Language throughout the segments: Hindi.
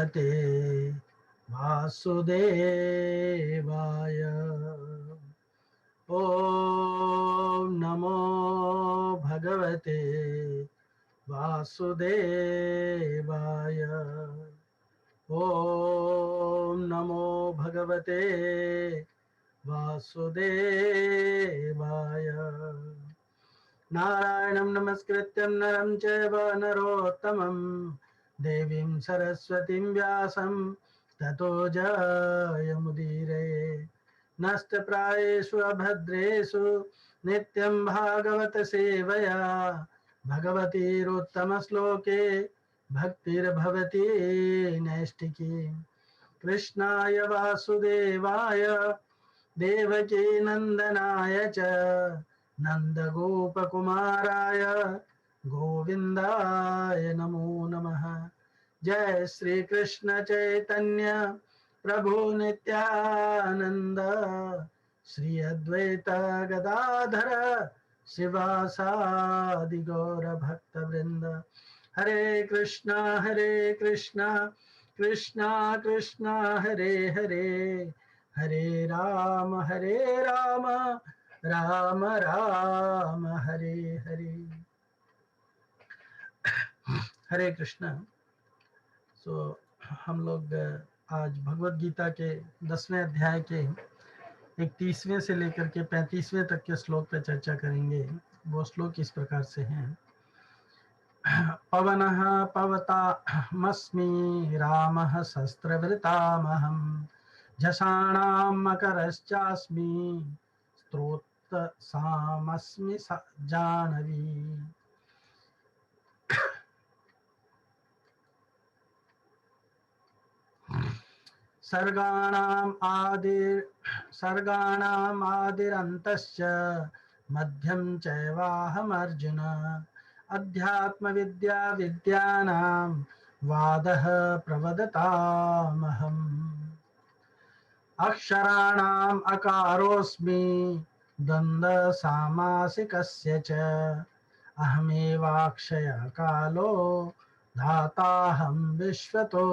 भगवते वासुदेवाय। ॐ नमो भगवते वासुदेवाय। ॐ नमो भगवते वासुदेवाय। नारायणं नमस्कृत्यं नरं चैव नरोत्तमं देवीं सरस्वतीं व्यासं ततो जयमुदीरये। नष्टप्रायेषु अभद्रेषु नित्यं भागवत सेवया भगवतीरुत्तमश्लोके भक्तिर्भवति नैष्टिकी। कृष्णाय वासुदेवाय देवकी नंदनाय च नंदगोपकुमाराय गोविंदाय नमो नमः। जय श्री कृष्ण चैतन्य प्रभु नित्यानंद श्री अद्वैत गदाधर शिवासादि गौर भक्त वृंद। हरे कृष्णा कृष्णा कृष्णा हरे हरे, हरे राम राम राम हरे हरे। हरे कृष्णा। सो हम लोग आज भगवत गीता के 10वें अध्याय के 31वें से लेकर के 35वें तक के श्लोक पर चर्चा करेंगे। वो श्लोक इस प्रकार से हैं। पवनः पवतामस्मि रामः शस्त्रवृतामहम् झषाणां मकरश्चास्मि स्रोतसामस्मि जानवी। सर्गाणाम् आदिरन्तश्च मध्यं चैवाहमर्जुन अध्यात्मविद्या विद्यानां वादः प्रवदतामहम्। अक्षराणाम् अकारोऽस्मि द्वन्द्व सामासिकस्य च अहमेवाक्षय कालो धाताहं विश्वतो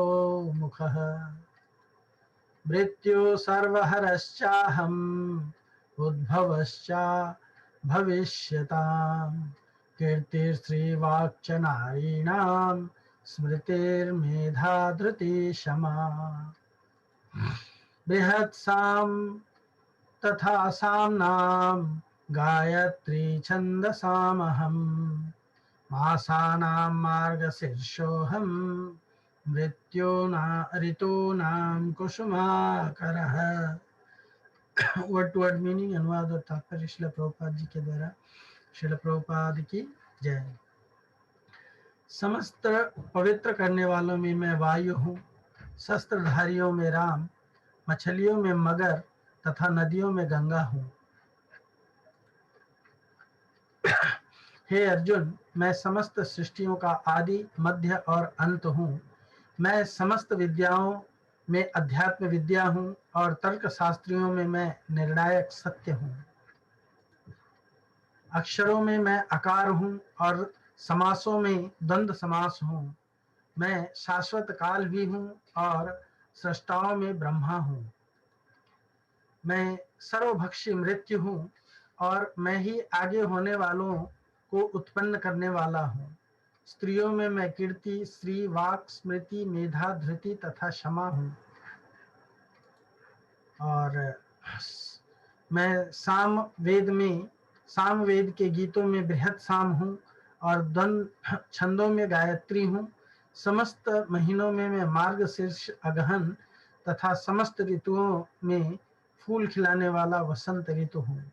मुखः। मृत्यु सर्वहरश्चाहम् उद्भवश्च भविष्यताम् कीर्तिर्श्रीवाक्च नारीणां स्मृतिर्मेधा धृतिः क्षमा। बृहत्सां तथा साम्नां गायत्री छन्दसामहम् मासानां मार्गशीर्षोऽहम् ऋतूनां कुसुमाकरः। वर्ड टू वर्ड मीनिंग, अनुवाद और तात्पर्य श्रील प्रभुपाद जी के द्वारा। श्रील प्रभुपाद की जय। समस्त पवित्र करने वालों में मैं वायु हूँ, शस्त्रधारियों में राम, मछलियों में मगर तथा नदियों में गंगा हूँ। हे अर्जुन, मैं समस्त सृष्टियों का आदि मध्य और अंत हूँ। मैं समस्त विद्याओं में अध्यात्म विद्या हूँ और तर्क शास्त्रियों में मैं निर्णायक सत्य हूँ। अक्षरों में मैं आकार हूँ और समासों में द्वंद्व समास हूँ। मैं शाश्वत काल भी हूँ और सृष्टाओं में ब्रह्मा हूँ। मैं सर्वभक्षी मृत्यु हूँ और मैं ही आगे होने वालों को उत्पन्न करने वाला हूँ। स्त्रियों में मैं कीर्ति, श्री, वाक, स्मृति, मेधा, धृति तथा क्षमा हूँ। और मैं सामवेद के गीतों में बृहत साम हूँ और द्वंद्व छंदों में गायत्री हूँ। समस्त महीनों में मैं मार्गशीर्ष अगहन तथा समस्त ऋतुओं में फूल खिलाने वाला वसंत ऋतु हूँ।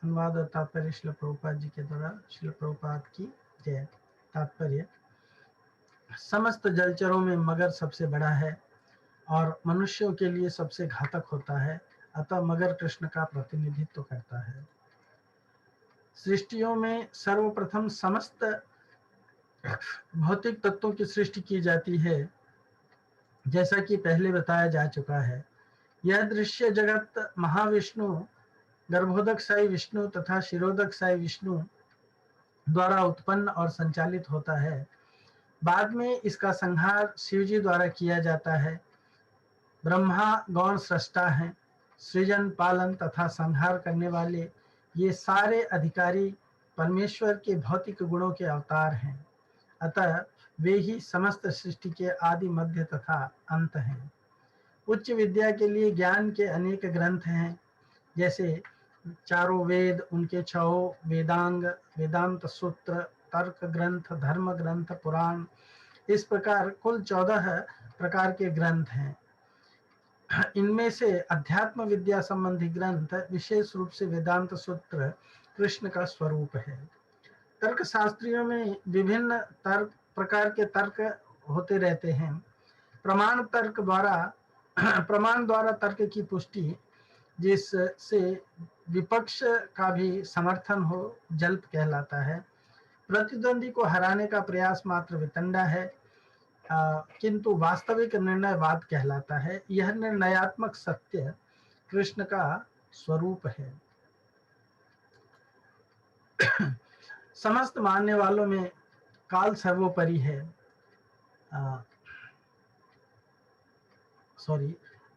अनुवाद और तात्पर्य श्रील प्रभुपाद जी के द्वारा। श्रील प्रभुपाद की जय। तात्पर्य: समस्त जलचरों में मगर सबसे बड़ा है और मनुष्यों के लिए सबसे घातक होता है, अतः मगर कृष्ण का प्रतिनिधित्व करता है। सृष्टियों में सर्वप्रथम समस्त भौतिक तत्वों की सृष्टि की जाती है, जैसा कि पहले बताया जा चुका है। यह दृश्य जगत महाविष्णु, गर्भोदक साई विष्णु तथा शिरोदक साई विष्णु द्वारा उत्पन्न और संचालित होता है। बाद में इसका संहार शिवजी द्वारा किया जाता है। ब्रह्मा गौण सृष्टा हैं, सृजन पालन तथा संहार करने वाले ये सारे अधिकारी परमेश्वर के भौतिक गुणों के अवतार हैं। अतः वे ही समस्त सृष्टि के आदि मध्य तथा अंत हैं। उच्च विद्या के लिए ज्ञान के अनेक ग्रंथ हैं, जैसे चारों वेद, उनके छहों वेदांग, वेदांत सूत्र, तर्क ग्रंथ, धर्म ग्रंथ, पुराण, इस प्रकार कुल 14 प्रकार के ग्रंथ हैं। इनमें से अध्यात्म विद्या संबंधी ग्रंथ, विशेष रूप से वेदांत सूत्र, कृष्ण का स्वरूप है। तर्क शास्त्रियों में विभिन्न प्रकार के तर्क होते रहते हैं। प्रमाण द्वारा तर्क की पुष्टि, जिससे विपक्ष का भी समर्थन हो, जल्प कहलाता है। प्रतिद्वंदी को हराने का प्रयास मात्र वितंडा है, किंतु वास्तविक निर्णयवाद कहलाता है। यह निर्णयात्मक सत्य कृष्ण का स्वरूप है। समस्त मानने वालों में काल सर्वोपरि है।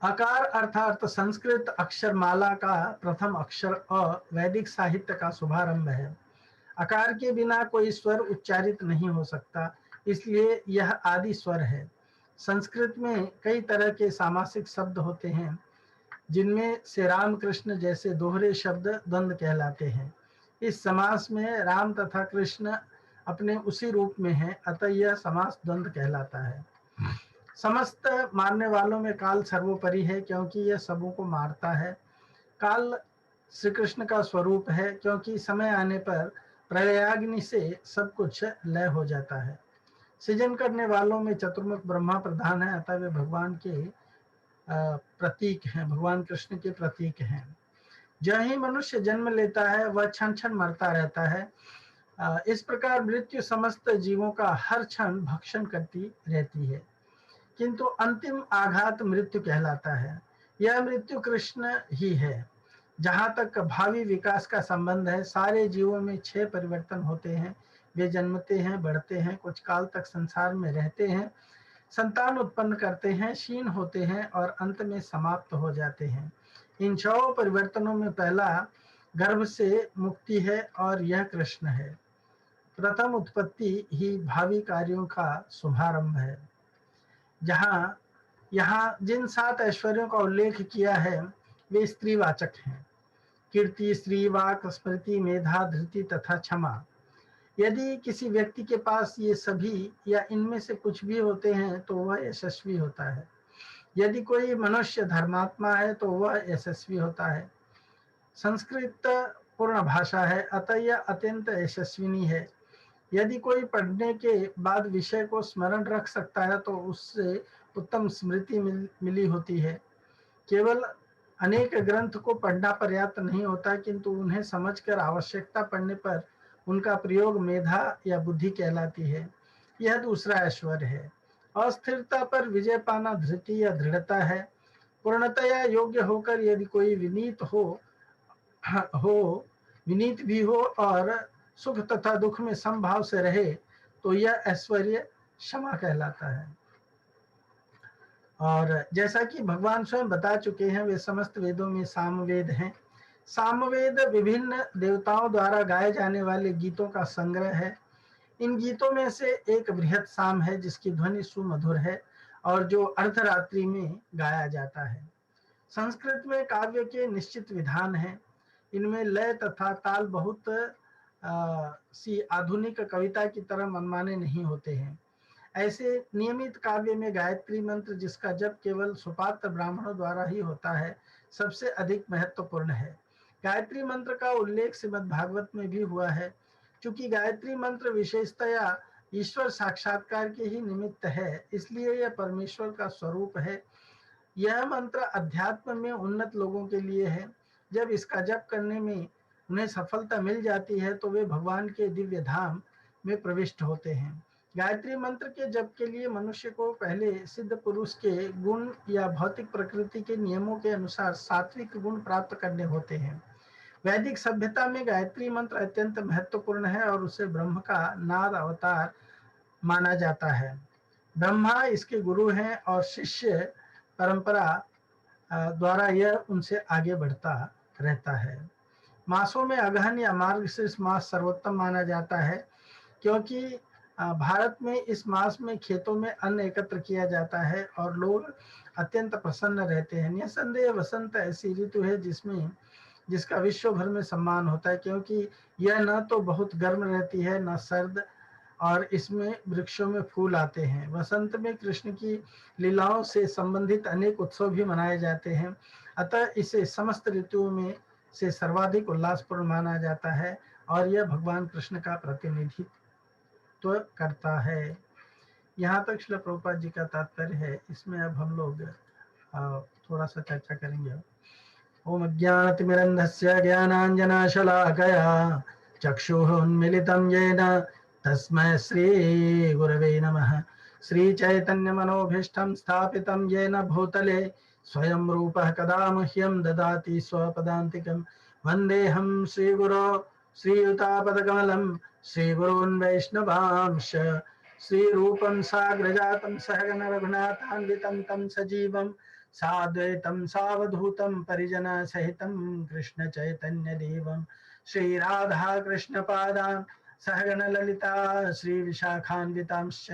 अकार अर्थात संस्कृत अक्षर माला का प्रथम अक्षर और वैदिक साहित्य का शुभारंभ है। अकार के बिना कोई स्वर उच्चारित नहीं हो सकता, इसलिए यह आदि स्वर है। संस्कृत में कई तरह के सामासिक शब्द होते हैं, जिनमें से रामकृष्ण जैसे दोहरे शब्द द्वंद्व कहलाते हैं। इस समास में राम तथा कृष्ण अपने उसी रूप में हैं, अतः यह समास द्वंद्व कहलाता है। समस्त मारने वालों में काल सर्वोपरि है, क्योंकि यह सबों को मारता है। काल श्री कृष्ण का स्वरूप है, क्योंकि समय आने पर प्रलयाग्नि से सब कुछ लय हो जाता है। सृजन करने वालों में चतुर्मुख ब्रह्मा प्रधान है, अतः वे भगवान के प्रतीक हैं, भगवान कृष्ण के प्रतीक हैं। जो ही मनुष्य जन्म लेता है वह क्षण क्षण मरता रहता है। इस प्रकार मृत्यु समस्त जीवों का हर क्षण भक्षण करती रहती है, किंतु अंतिम आघात मृत्यु कहलाता है। यह मृत्यु कृष्ण ही है। जहां तक भावी विकास का संबंध है, सारे जीवों में 6 परिवर्तन होते हैं। वे जन्मते हैं, बढ़ते हैं, कुछ काल तक संसार में रहते हैं, संतान उत्पन्न करते हैं, क्षीण होते हैं और अंत में समाप्त हो जाते हैं। इन 6 परिवर्तनों में पहला गर्भ से मुक्ति है और यह कृष्ण है। प्रथम उत्पत्ति ही भावी कार्यों का शुभारंभ है। यहाँ जिन 7 ऐश्वर्यों का उल्लेख किया है वे स्त्रीवाचक हैं: कीर्ति, श्री, वाक, स्मृति, मेधा, धृति तथा क्षमा। यदि किसी व्यक्ति के पास ये सभी या इनमें से कुछ भी होते हैं तो वह यशस्वी होता है। यदि कोई मनुष्य धर्मात्मा है तो वह यशस्वी होता है। संस्कृत पूर्ण भाषा है, अतः यह अत्यंत यशस्विनी है। यदि कोई पढ़ने के बाद विषय को स्मरण रख सकता है तो उससे उत्तम स्मृति मिली होती है। केवल अनेक ग्रंथ को पढ़ना पर्याप्त नहीं होता, किंतु उन्हें समझकर आवश्यकता पड़ने पर उनका प्रयोग मेधा या बुद्धि कहलाती है। यह दूसरा ऐश्वर्य है। अस्थिरता पर विजय पाना धृति या दृढ़ता है। पूर्णतया योग्य होकर यदि कोई विनीत भी हो और सुख तथा दुख में समभाव से रहे तो यह ऐश्वर्य क्षमा कहलाता है। और जैसा कि भगवान स्वयं बता चुके हैं, वे समस्त वेदों में सामवेद हैं। सामवेद विभिन्न देवताओं द्वारा गाए जाने वाले गीतों का संग्रह है। इन गीतों में से एक बृहत साम है, जिसकी ध्वनि सुमधुर है और जो अर्धरात्रि में गाया जाता है। संस्कृत में काव्य के निश्चित विधान हैं। इनमें लय तथा ताल बहुत सी आधुनिक कविता की तरह मनमाने नहीं होते हैं। ऐसे नियमित काव्य में गायत्री मंत्र, जिसका जप केवल सुपात्र ब्राह्मणों द्वारा ही होता है, सबसे अधिक महत्वपूर्ण है। गायत्री मंत्र का उल्लेख श्रीमद् भागवत में भी हुआ है। चूंकि गायत्री मंत्र विशेषतया ईश्वर साक्षात्कार के ही निमित्त है, इसलिए यह परमेश्वर का स्वरूप है। यह मंत्र अध्यात्म में उन्नत लोगों के लिए है। जब इसका जप करने में उन्हें सफलता मिल जाती है तो वे भगवान के दिव्य धाम में प्रविष्ट होते हैं। गायत्री मंत्र के जप के लिए मनुष्य को पहले सिद्ध पुरुष के गुण या भौतिक प्रकृति के नियमों के अनुसार सात्विक गुण प्राप्त करने होते हैं। वैदिक सभ्यता में गायत्री मंत्र अत्यंत महत्वपूर्ण है और उसे ब्रह्म का नाद अवतार माना जाता है। ब्रह्मा इसके गुरु हैं और शिष्य परंपरा द्वारा यह उनसे आगे बढ़ता रहता है। मासों में अगहन या मार्गशीर्ष मास सर्वोत्तम माना जाता है, क्योंकि भारत में इस मास में खेतों में अन्न एकत्र किया जाता है और लोग अत्यंत प्रसन्न रहते हैं। निसंदेह वसंत ऐसी ऋतु है जिसका विश्व भर में सम्मान होता है, क्योंकि यह न तो बहुत गर्म रहती है न सर्द, और इसमें वृक्षों में फूल आते हैं। वसंत में कृष्ण की लीलाओं से संबंधित अनेक उत्सव भी मनाए जाते हैं, अतः इसे समस्त ऋतुओं में से सर्वाधिक उल्लासपूर्ण माना जाता है और यह भगवान कृष्ण का प्रतिनिधित्व करता है। यहाँ तक श्रील प्रभुपाद जी का तात्पर्य है। इसमें अब हम लोग थोड़ा सा चर्चा करेंगे। ओम अज्ञानतिमिरन्धस्य ज्ञानाञ्जनशलाकया चक्षुरुन्मीलितं येन तस्मै श्रीगुरवे नमः। श्रीचैतन्यमनोभीष्टं स्थापितं येन भूतले स्वयं रूपः कदा मह्यं ददाति स्वपदान्तिकं। वन्देऽहं श्रीगुरो श्रीयुतापदकमलं श्रीगुरून् वैष्णवांश। श्रीरूपं साग्रजातं सहगण रघुनाथान्वितं तं सजीवं साद्वैतं सावधूतं परिजना सहितं कृष्ण चैतन्य देवं श्रीराधा कृष्ण पादान् सहगण ललिता श्री विशाखान्वितांश्च।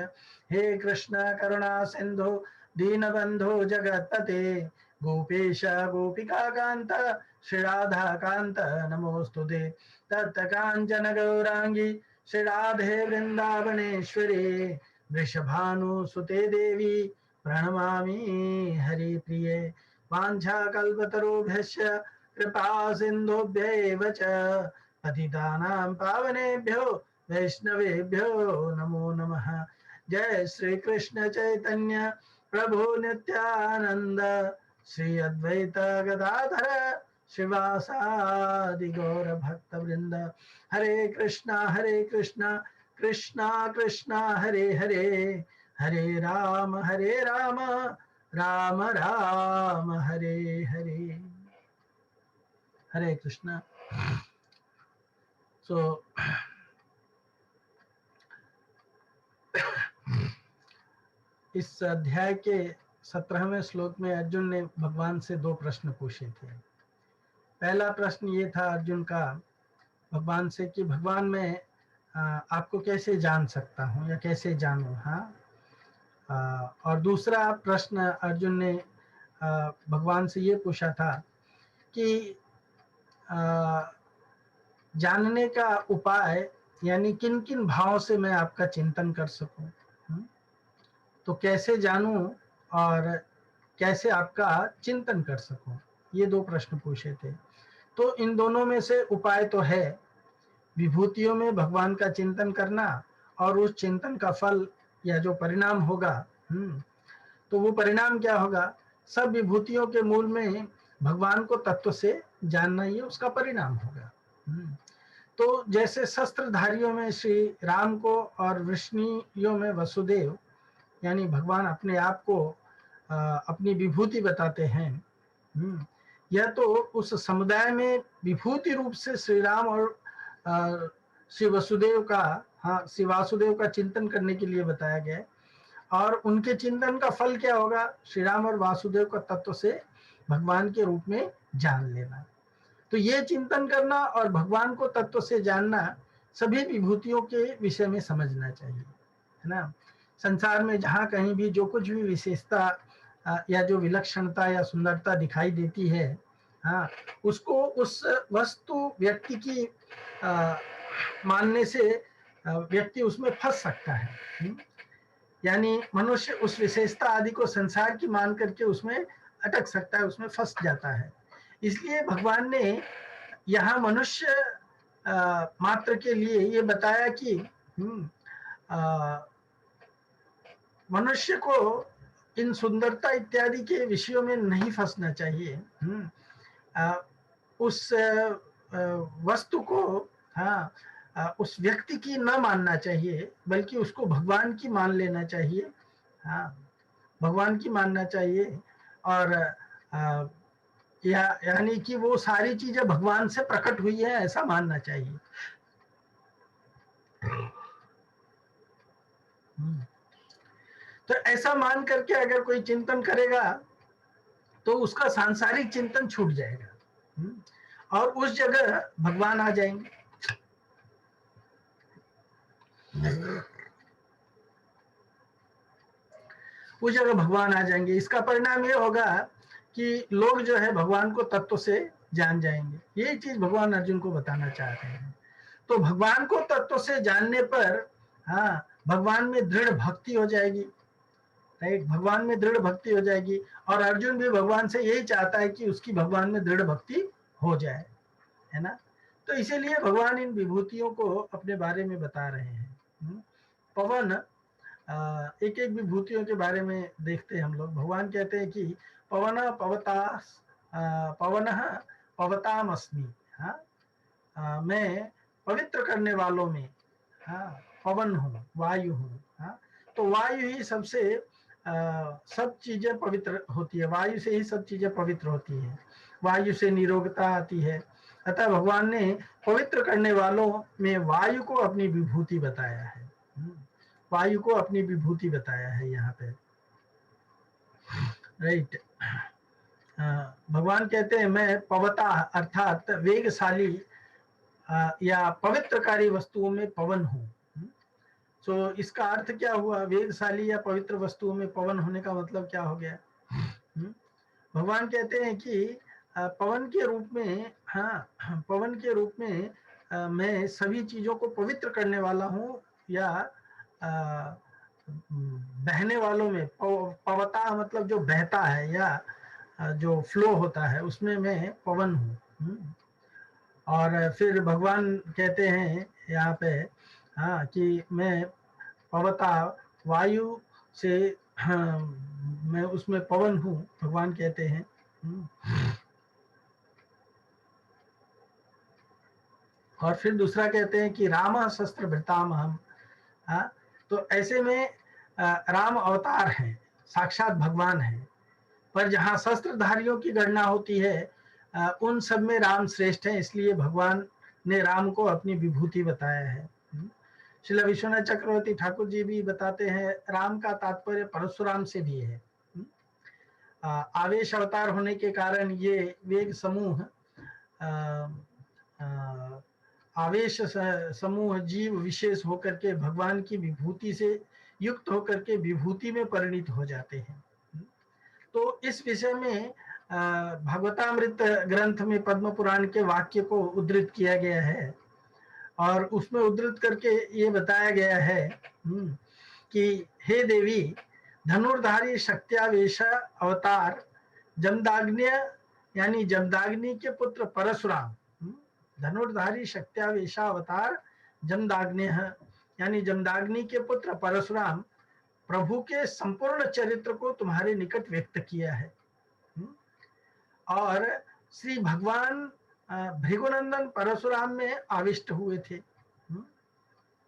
हे कृष्ण करुणा सिंधु दीनबंधु जगत्पते गोपेश गोपिका कांत श्री राधा कांत नमोस्तुते। तप्त कांचन गौरांगी श्री राधे वृंदावनेश्वरी वृषभानुसुते देवी प्रणमामि हरिप्रिये। वाञ्छाकल्पतरुभ्यश्च कृपा सिन्धुभ्यैव च पतितानां पावनेभ्यो वैष्णवेभ्यो नमो नमः। जय श्री कृष्ण चैतन्य प्रभु नित्यानंद श्री अद्वैत गदाधर श्रीवासादि गौर भक्त वृंद। हरे कृष्णा कृष्णा कृष्णा हरे हरे, हरे राम राम राम हरे हरे। हरे कृष्णा। सो इस अध्याय के 17वें श्लोक में अर्जुन ने भगवान से 2 प्रश्न पूछे थे। पहला प्रश्न ये था अर्जुन का भगवान से कि भगवान मैं आपको कैसे जान सकता हूँ या कैसे जानूं। हाँ, और दूसरा प्रश्न अर्जुन ने भगवान से ये पूछा था कि जानने का उपाय यानी किन किन भावों से मैं आपका चिंतन कर सकूं। तो कैसे जानूं और कैसे आपका चिंतन कर सकूं, ये 2 प्रश्न पूछे थे। तो इन दोनों में से उपाय तो है विभूतियों में भगवान का चिंतन करना, और उस चिंतन का फल या जो परिणाम होगा, तो वो परिणाम क्या होगा, सब विभूतियों के मूल में भगवान को तत्व से जानना, ये उसका परिणाम होगा। तो जैसे शस्त्रधारियों में श्री राम को और वृष्णियों में वसुदेव यानी भगवान अपने आप को अपनी विभूति बताते हैं। यह तो उस समुदाय में विभूति रूप से श्री राम और श्री वसुदेव का श्री वासुदेव का चिंतन करने के लिए बताया गया है। और उनके चिंतन का फल क्या होगा, श्री राम और वासुदेव का तत्व से भगवान के रूप में जान लेना। तो ये चिंतन करना और भगवान को तत्व से जानना सभी विभूतियों के विषय में समझना चाहिए, है ना। संसार में जहाँ कहीं भी जो कुछ भी विशेषता या जो विलक्षणता या सुंदरता दिखाई देती है, उसको उस वस्तु व्यक्ति की मानने से व्यक्ति उसमें फंस सकता है। यानी मनुष्य उस विशेषता आदि को संसार की मान करके उसमें अटक सकता है, उसमें फंस जाता है। इसलिए भगवान ने यहाँ मनुष्य मात्र के लिए ये बताया कि मनुष्य को इन सुंदरता इत्यादि के विषयों में नहीं फंसना चाहिए। उस वस्तु को उस व्यक्ति की न मानना चाहिए, बल्कि उसको भगवान की मान लेना चाहिए। भगवान की मानना चाहिए। और यानी कि वो सारी चीजें भगवान से प्रकट हुई है ऐसा मानना चाहिए। तो ऐसा मान करके अगर कोई चिंतन करेगा तो उसका सांसारिक चिंतन छूट जाएगा और उस जगह भगवान आ जाएंगे। उस जगह भगवान आ जाएंगे। इसका परिणाम ये होगा कि लोग जो है भगवान को तत्व से जान जाएंगे। यही चीज भगवान अर्जुन को बताना चाह रहे हैं। तो भगवान को तत्व से जानने पर हाँ भगवान में दृढ़ भक्ति हो जाएगी, राइट। भगवान में दृढ़ भक्ति हो जाएगी और अर्जुन भी भगवान से यही चाहता है कि उसकी भगवान में दृढ़ भक्ति हो जाए, है ना। तो इसीलिए भगवान इन विभूतियों को अपने बारे में बता रहे हैं। पवन, एक एक विभूतियों के बारे में देखते हैं हम लोग। भगवान कहते हैं कि पवन पवताम अस्मि, हाँ मैं पवित्र करने वालों में हाँ पवन हूँ, वायु हूँ। हाँ तो वायु ही सबसे सब चीजें पवित्र होती है, वायु से ही सब चीजें पवित्र होती है, वायु से निरोगता आती है। अतः भगवान ने पवित्र करने वालों में वायु को अपनी विभूति बताया है। वायु को अपनी विभूति बताया है यहाँ पे, राइट। भगवान कहते हैं मैं पवता अर्थात वेगशाली या पवित्रकारी वस्तुओं में पवन हूँ। तो इसका अर्थ क्या हुआ? वेगशाली या पवित्र वस्तुओं में पवन होने का मतलब क्या हो गया? भगवान कहते हैं कि पवन के रूप में, हाँ पवन के रूप में मैं सभी चीजों को पवित्र करने वाला हूँ, या बहने वालों में, पवता मतलब जो बहता है या जो फ्लो होता है उसमें मैं पवन हूँ। और फिर भगवान कहते हैं यहाँ पे हाँ कि मैं पवता वायु से हाँ, मैं उसमें पवन हूँ, भगवान कहते हैं। और फिर दूसरा कहते हैं कि राम शस्त्र भृताम हम, हाँ तो ऐसे में राम अवतार हैं, साक्षात भगवान हैं, पर जहाँ शस्त्रधारियों की गणना होती है उन सब में राम श्रेष्ठ है, इसलिए भगवान ने राम को अपनी विभूति बताया है। श्रील विश्वनाथ चक्रवर्ती ठाकुर जी भी बताते हैं राम का तात्पर्य परशुराम से भी है। आवेश अवतार होने के कारण ये वेग समूह आवेश समूह जीव विशेष होकर के भगवान की विभूति से युक्त होकर के विभूति में परिणित हो जाते हैं। तो इस विषय में भागवतामृत ग्रंथ में पद्म पुराण के वाक्य को उद्धृत किया गया है और उसमें उद्धृत करके ये बताया गया है कि हे देवी, धनुर्धारी शक्त्यावेश अवतार जमदाग्नि यानी जमदाग्नि के पुत्र परशुराम, धनुर्धारी शक्त्यावेशा अवतार जमदाग्नि यानी जमदाग्नि के पुत्र परशुराम प्रभु के संपूर्ण चरित्र को तुम्हारे निकट व्यक्त किया है। और श्री भगवान भृगुनंदन परशुराम में आविष्ट हुए थे,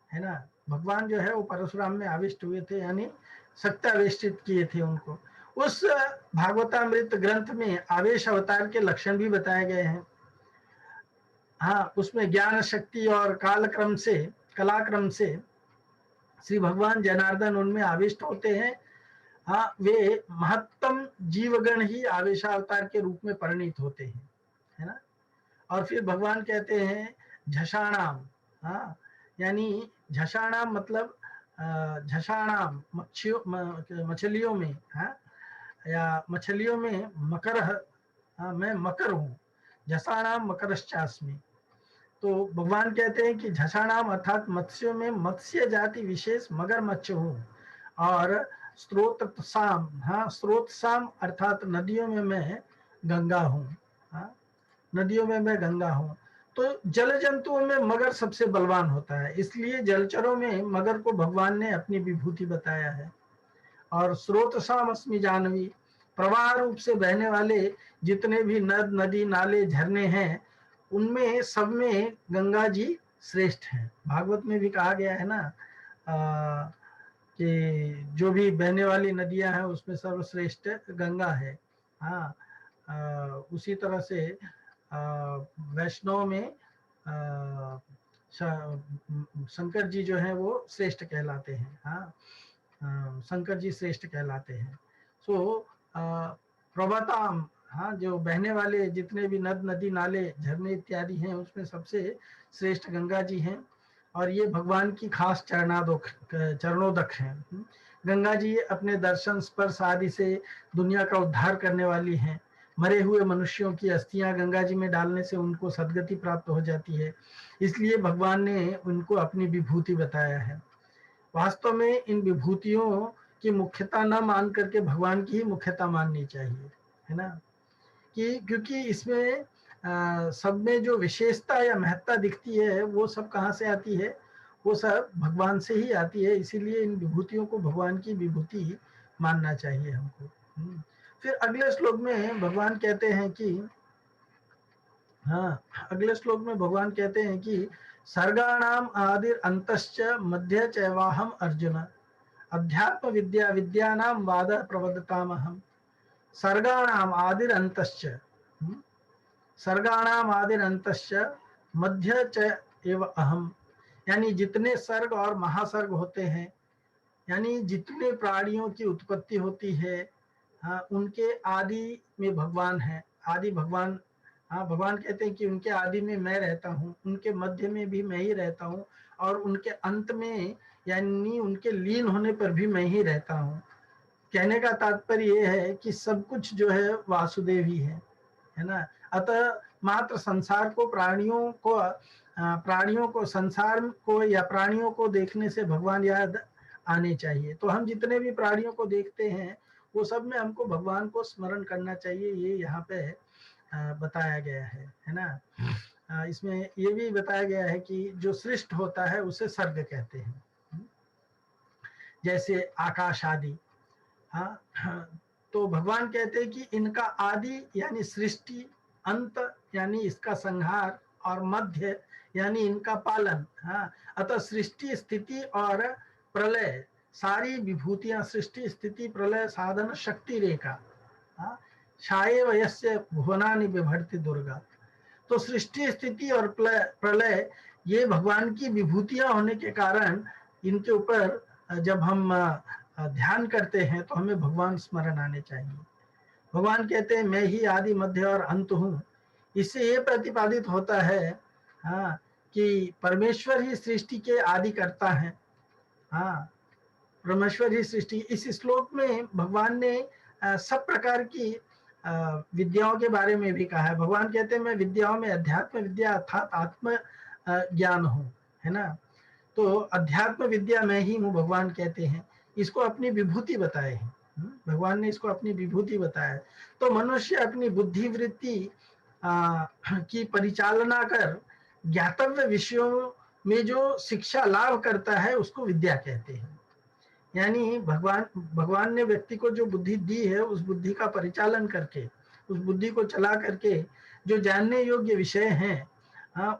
है ना। भगवान जो है वो परशुराम में आविष्ट हुए थे, यानी सत्यावेष्टित किए थे उनको। उस भागवतामृत ग्रंथ में आवेश अवतार के लक्षण भी बताए गए हैं। हाँ उसमें ज्ञान शक्ति और कालक्रम से, कलाक्रम से श्री भगवान जनार्दन उनमें आविष्ट होते हैं। हाँ वे महत्तम जीवगण ही आवेशावतार के रूप में परिणित होते हैं, है ना। और फिर भगवान कहते हैं झषाणाम, हाँ यानी झषाणाम मतलब झषाणाम मछलियों में, हाँ या मछलियों में मकर, हाँ मैं मकर हूँ, झषाणाम मकरश्चास्मि। तो भगवान कहते हैं कि झषाणाम अर्थात मत्स्यों में मत्स्य जाति विशेष मगरमच्छ हूँ, और स्रोतसाम, हाँ स्रोतसाम अर्थात नदियों में मैं गंगा हूँ, हाँ नदियों में मैं गंगा हूँ। तो जल जंतुओं में मगर सबसे बलवान होता है, इसलिए जलचरों में मगर को भगवान ने अपनी विभूति बताया है। और स्रोतसाम अस्मि जानवी, प्रवाह रूप से बहने वाले जितने भी नद नदी नाले झरने हैं उनमें सब में गंगा जी श्रेष्ठ हैं। भागवत में भी कहा गया है ना कि जो भी बहने वाली नदियां हैं उसमें सर्वश्रेष्ठ गंगा है। हाँ उसी तरह से वैष्णव में शंकर जी जो हैं वो श्रेष्ठ कहलाते हैं। हाँ, शंकर जी श्रेष्ठ कहलाते हैं। सो प्रभताम, हाँ, जो बहने वाले जितने भी नद नदी नाले झरने इत्यादि हैं उसमें सबसे श्रेष्ठ गंगा जी हैं, और ये भगवान की खास चरणोदक हैं। गंगा जी अपने दर्शन स्पर्श आदि से दुनिया का उद्धार करने वाली हैं। मरे हुए मनुष्यों की अस्थियां गंगा जी में डालने से उनको सदगति प्राप्त हो जाती है, इसलिए भगवान ने उनको अपनी विभूति बताया है। वास्तव में इन विभूतियों की मुख्यता न मान करके भगवान की ही मुख्यता माननी चाहिए, है ना, कि क्योंकि इसमें सब में जो विशेषता या महत्ता दिखती है वो सब कहाँ से आती है, वो सब भगवान से ही आती है, इसीलिए इन विभूतियों को भगवान की विभूति मानना चाहिए हमको। फिर अगले श्लोक में भगवान कहते हैं कि, हाँ, अगले श्लोक में भगवान कहते हैं कि सर्गाणाम आदिर अंतश्च मध्य चैवाहम अर्जुन अध्यात्म विद्या विद्यानाम वाद प्रवदतामहम। सर्गाणाम आदिर अंतश्च, सर्गाणाम आदिर अंतश्च मध्य च एव अहम, यानी जितने सर्ग और महासर्ग होते हैं, यानी जितने प्राणियों की उत्पत्ति होती है, हाँ, उनके आदि में भगवान है, आदि भगवान। हाँ, भगवान कहते हैं कि उनके आदि में मैं रहता हूँ, उनके मध्य में भी मैं ही रहता हूँ, और उनके अंत में यानी उनके लीन होने पर भी मैं ही रहता हूँ। कहने का तात्पर्य ये है कि सब कुछ जो है वासुदेव ही है ना। अतः मात्र संसार को प्राणियों को संसार को या प्राणियों को देखने से भगवान याद आने चाहिए। तो हम जितने भी प्राणियों को देखते हैं वो सब में हमको भगवान को स्मरण करना चाहिए, ये यहाँ पे बताया गया है ना। इसमें ये भी बताया गया है कि जो सृष्ट होता है उसे सर्ग कहते हैं, जैसे आकाश आदि। हाँ, तो भगवान कहते हैं कि इनका आदि यानी सृष्टि, अंत यानी इसका संहार, और मध्य यानी इनका पालन। हाँ, अतः सृष्टि स्थिति और प्रलय सारी विभूतियां, सृष्टि स्थिति प्रलय साधन शक्ति रेखा, शाये वयस्य भुवनानि बिभर्ति दुर्गा। तो सृष्टि स्थिति और प्रलय ये भगवान की विभूतियां होने के कारण इनके ऊपर जब हम ध्यान करते हैं तो हमें भगवान स्मरण आने चाहिए। भगवान कहते हैं मैं ही आदि मध्य और अंत हूँ। इससे ये प्रतिपादित होता है, हाँ, कि परमेश्वर ही सृष्टि के आदि करता है। हाँ, परमेश्वर ही सृष्टि। इस श्लोक में भगवान ने सब प्रकार की विद्याओं के बारे में भी कहा है। भगवान कहते हैं मैं विद्याओं में अध्यात्म विद्या अर्थात आत्म ज्ञान हूँ, है ना। तो अध्यात्म विद्या में ही हूँ भगवान कहते हैं, इसको अपनी विभूति बताए हैं। भगवान ने इसको अपनी विभूति बताया। तो मनुष्य अपनी बुद्धि वृत्ति की परिचालना कर ज्ञातव्य विषयों में जो शिक्षा लाभ करता है उसको विद्या कहते हैं। यानी भगवान ने व्यक्ति को जो बुद्धि दी है उस बुद्धि का परिचालन करके, उस बुद्धि को चला करके जो जानने योग्य विषय हैं,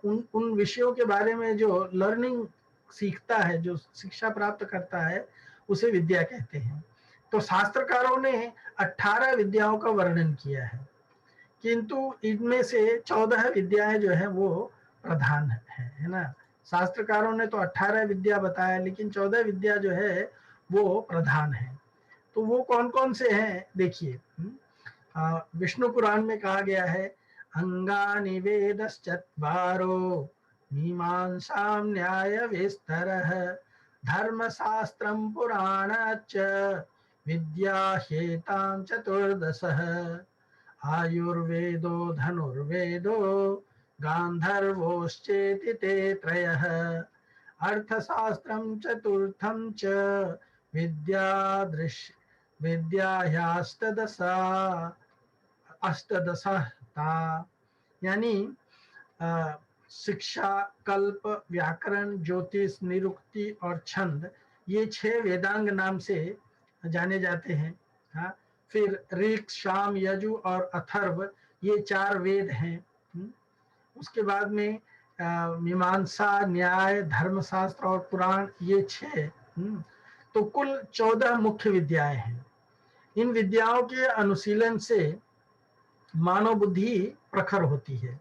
उन विषयों के बारे में जो लर्निंग सीखता है, जो शिक्षा प्राप्त करता है, उसे विद्या कहते हैं। तो शास्त्रकारों ने 18 विद्याओं का वर्णन किया है, किंतु इनमें से 14 विद्याएं जो है वो प्रधान है ना। शास्त्रकारों ने तो 18 विद्या बताया, लेकिन 14 विद्या जो है वो प्रधान है। तो वो कौन कौन से हैं देखिए। विष्णु पुराण में कहा गया है अंगानि वेदश्चत्वारो मीमांसां न्याय विस्तरः धर्मशास्त्रं पुराणच्च विद्या ह्येतां चतुर्दशः आयुर्वेदो धनुर्वेदो गान्धर्वोश्चेति ते त्रयः अर्थशास्त्रं चतुर्थं च विद्यायास्तदशा अष्टदशता। यानी शिक्षा, कल्प, व्याकरण, ज्योतिष, निरुक्ति और छंद, ये 6 वेदांग नाम से जाने जाते हैं। हाँ, फिर ऋक्, साम, यजु और अथर्व, ये 4 वेद हैं। उसके बाद में मीमांसा, न्याय, धर्मशास्त्र और पुराण, ये 6। तो कुल 14 मुख्य विद्याएं हैं। इन विद्याओं के अनुशीलन से मानव बुद्धि प्रखर होती है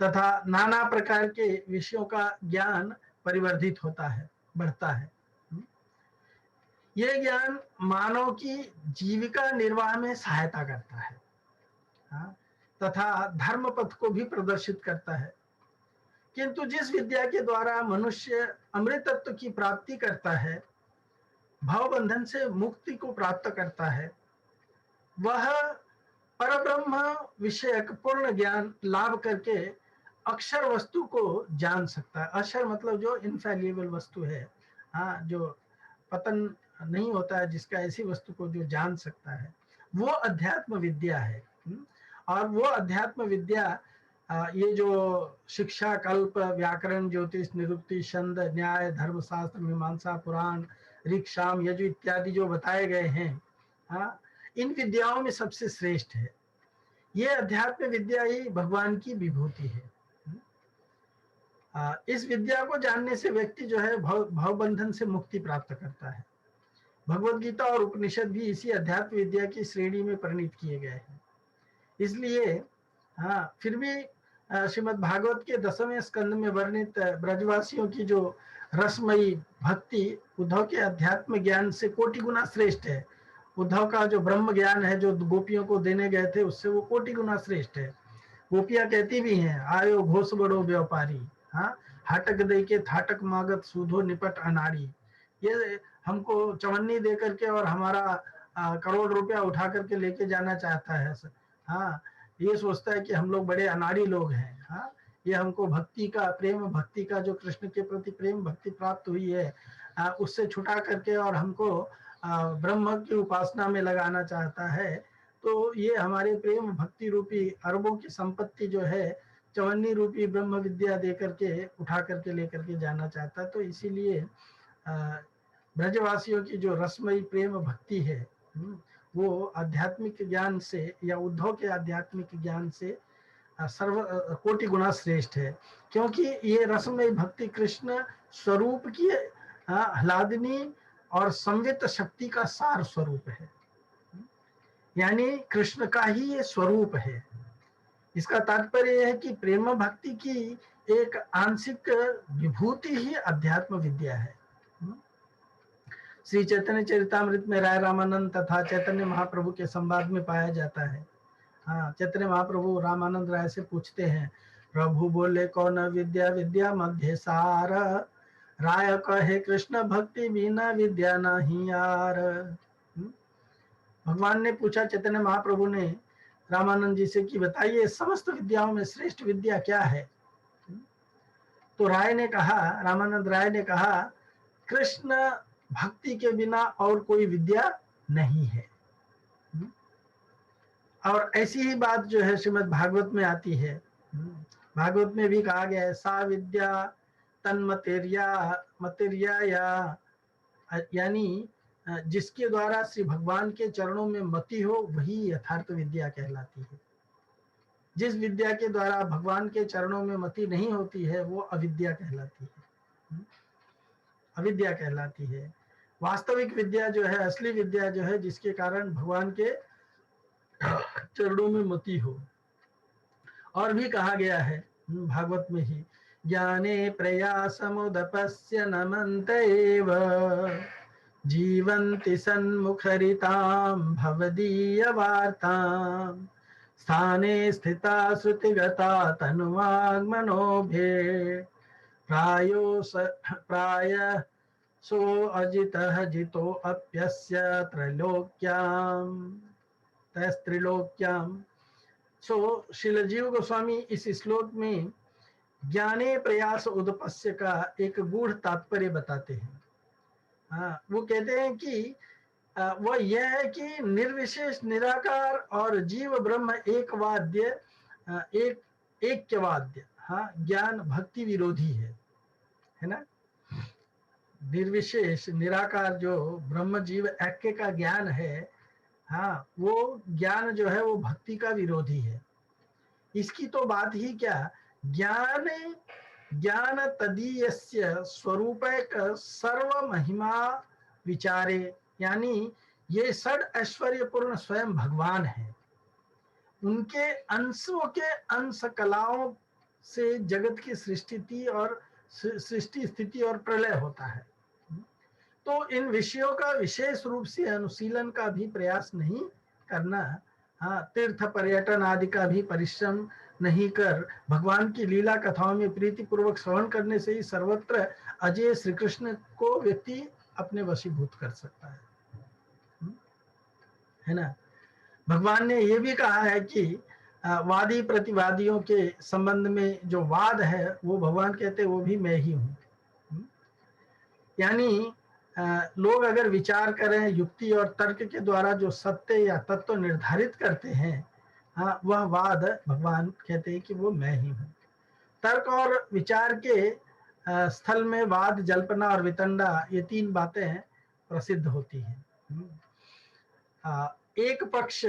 तथा नाना प्रकार के विषयों का ज्ञान परिवर्धित होता है, बढ़ता है। यह ज्ञान मानव की जीविका निर्वाह में सहायता करता है, हाँ, तथा धर्म पथ को भी प्रदर्शित करता है। किंतु जिस विद्या के द्वारा मनुष्य अमृतत्व की प्राप्ति करता है, भवबंधन से मुक्ति को प्राप्त करता है, वह परब्रह्म विषयक पूर्ण ज्ञान लाभ करके अक्षर वस्तु को जान सकता है। अक्षर मतलब जो इनफैलिएबल वस्तु है, हाँ, जो पतन नहीं होता है, जिसका ऐसी वस्तु को जो जान सकता है, वो अध्यात्म विद्या है। और वो अध्यात्म विद्या ये जो शिक्षा, कल्प, व्याकरण, ज्योतिष, निरुक्ति, छंद, न्याय, धर्मशास्त्र, मीमांसा, पुराण, ऋक्, साम, यजु इत्यादि जो बताए गए हैं, हाँ, इन विद्याओं में सबसे श्रेष्ठ है। ये अध्यात्म विद्या ही भगवान की विभूति है। इस विद्या को जानने से व्यक्ति जो है भवबंधन से मुक्ति प्राप्त करता है। भगवद गीता और उपनिषद भी इसी अध्यात्म विद्या की श्रेणी में परिणित किए गए हैं। इसलिए हाँ, फिर भी श्रीमद् भागवत के 10वें स्कंद में वर्णित ब्रजवासियों की जो रसमयी भक्ति उद्धव के अध्यात्म ज्ञान से कोटि गुना श्रेष्ठ है। उद्धव का जो ब्रह्म ज्ञान है, जो गोपियों को देने गए थे, उससे वो कोटि गुना श्रेष्ठ है। गोपियां कहती भी हैं, आयो घोष बड़ो व्यापारी, हाँ, हाटक दे के थाटक मागत सूधो निपट अनाड़ी। ये हमको चवन्नी दे करके और हमारा करोड़ रुपया उठा करके लेके जाना चाहता है, हाँ, ये सोचता है कि हम लोग बड़े अनाड़ी लोग हैं, हाँ, ये हमको भक्ति का, प्रेम भक्ति का, जो कृष्ण के प्रति प्रेम भक्ति प्राप्त हुई है, उससे छुटा करके और हमको ब्रह्म की उपासना में लगाना चाहता है। तो ये हमारे प्रेम भक्ति रूपी अरबों की संपत्ति जो है, चवन्नी रूपी ब्रह्म विद्या दे करके उठा करके लेकर के जाना चाहता है। तो इसीलिए ब्रजवासियों की जो रसमयी प्रेम भक्ति है, वो आध्यात्मिक ज्ञान से या उद्धव के आध्यात्मिक ज्ञान से सर्व कोटि गुना श्रेष्ठ है। क्योंकि ये रसमयी भक्ति कृष्ण स्वरूप की आह्लादनी और संवित शक्ति का सार स्वरूप है, यानी कृष्ण का ही ये स्वरूप है। इसका तात्पर्य यह है कि प्रेम भक्ति की एक आंशिक विभूति ही अध्यात्म विद्या है। श्री चैतन्य चरितामृत में राय रामानंद तथा चैतन्य महाप्रभु के संवाद में पाया जाता है। हाँ, चैतन्य महाप्रभु रामानंद राय से पूछते हैं, प्रभु बोले कौन विद्या विद्या मध्य सार, राय कहे कृष्ण भक्ति बिना विद्या नहीं यार। भगवान ने पूछा, चैतन्य महाप्रभु ने रामानंद जी से कि बताइए समस्त विद्याओं में श्रेष्ठ विद्या क्या है। तो राय ने कहा, रामानंद राय ने कहा, कृष्ण भक्ति के बिना और कोई विद्या नहीं है। और ऐसी ही बात जो है श्रीमद् भागवत में आती है। भागवत में भी कहा गया है, सा विद्या तन्मतेर्या, यानी जिसके द्वारा श्री भगवान के चरणों में मति हो, वही यथार्थ विद्या कहलाती है। जिस विद्या के द्वारा भगवान के चरणों में मति नहीं होती है, वो अविद्या कहलाती है, अविद्या कहलाती है। वास्तविक विद्या जो है, असली विद्या जो है, जिसके कारण भगवान के चरणों में मति हो। और भी कहा गया है भागवत में ही, ज्ञाने प्रयासमुदपस्य नमन्त एव जीवन्ति सन्मुखरितां भवदीय वार्तां, स्थाने स्थिता श्रुतिगता तनुवाग्मनोभे, प्राय सो अजितः जितो अप्यस्य त्रैलोक्याम। सो श्रील जीव गोस्वामी इस श्लोक में ज्ञाने प्रयास उदपस्य का एक गूढ़ तात्पर्य बताते हैं। हाँ, वो कहते हैं कि वह यह है कि निर्विशेष निराकार और जीव ब्रह्म एक वाद्य, एक ऐक्यवाद्य, हाँ, ज्ञान भक्ति विरोधी है ना। निर्विशेष निराकार जो ब्रह्म जीव ऐक्य का ज्ञान है, हाँ, वो ज्ञान जो है वो भक्ति का विरोधी है। इसकी तो बात ही क्या, ज्ञान तदीयस्य स्वरूपैक सर्व महिमा विचारे, यानी ये षड ऐश्वर्यपूर्ण स्वयं भगवान है। उनके अंशों के अंश कलाओं से जगत की सृष्टि स्थिति और प्रलय होता है। तो इन विषयों का विशेष रूप से अनुशीलन का भी प्रयास नहीं करना, हाँ, तीर्थ पर्यटन आदि का भी परिश्रम नहीं कर भगवान की लीला कथाओं में प्रीति पूर्वक श्रवण करने से ही सर्वत्र अजय श्री कृष्ण को व्यक्ति अपने वशीभूत कर सकता है ना। भगवान ने ये भी कहा है कि वादी प्रतिवादियों के संबंध में जो वाद है वो भगवान कहते हैं वो भी मैं ही हूं। यानी लोग अगर विचार करें युक्ति और तर्क के द्वारा जो सत्य या तत्व निर्धारित करते हैं, हाँ, वह वाद भगवान कहते हैं कि वो मैं ही हूं। तर्क और विचार के स्थल में वाद, जल्पना और वितंडा, ये तीन बातें प्रसिद्ध होती हैं। एक पक्ष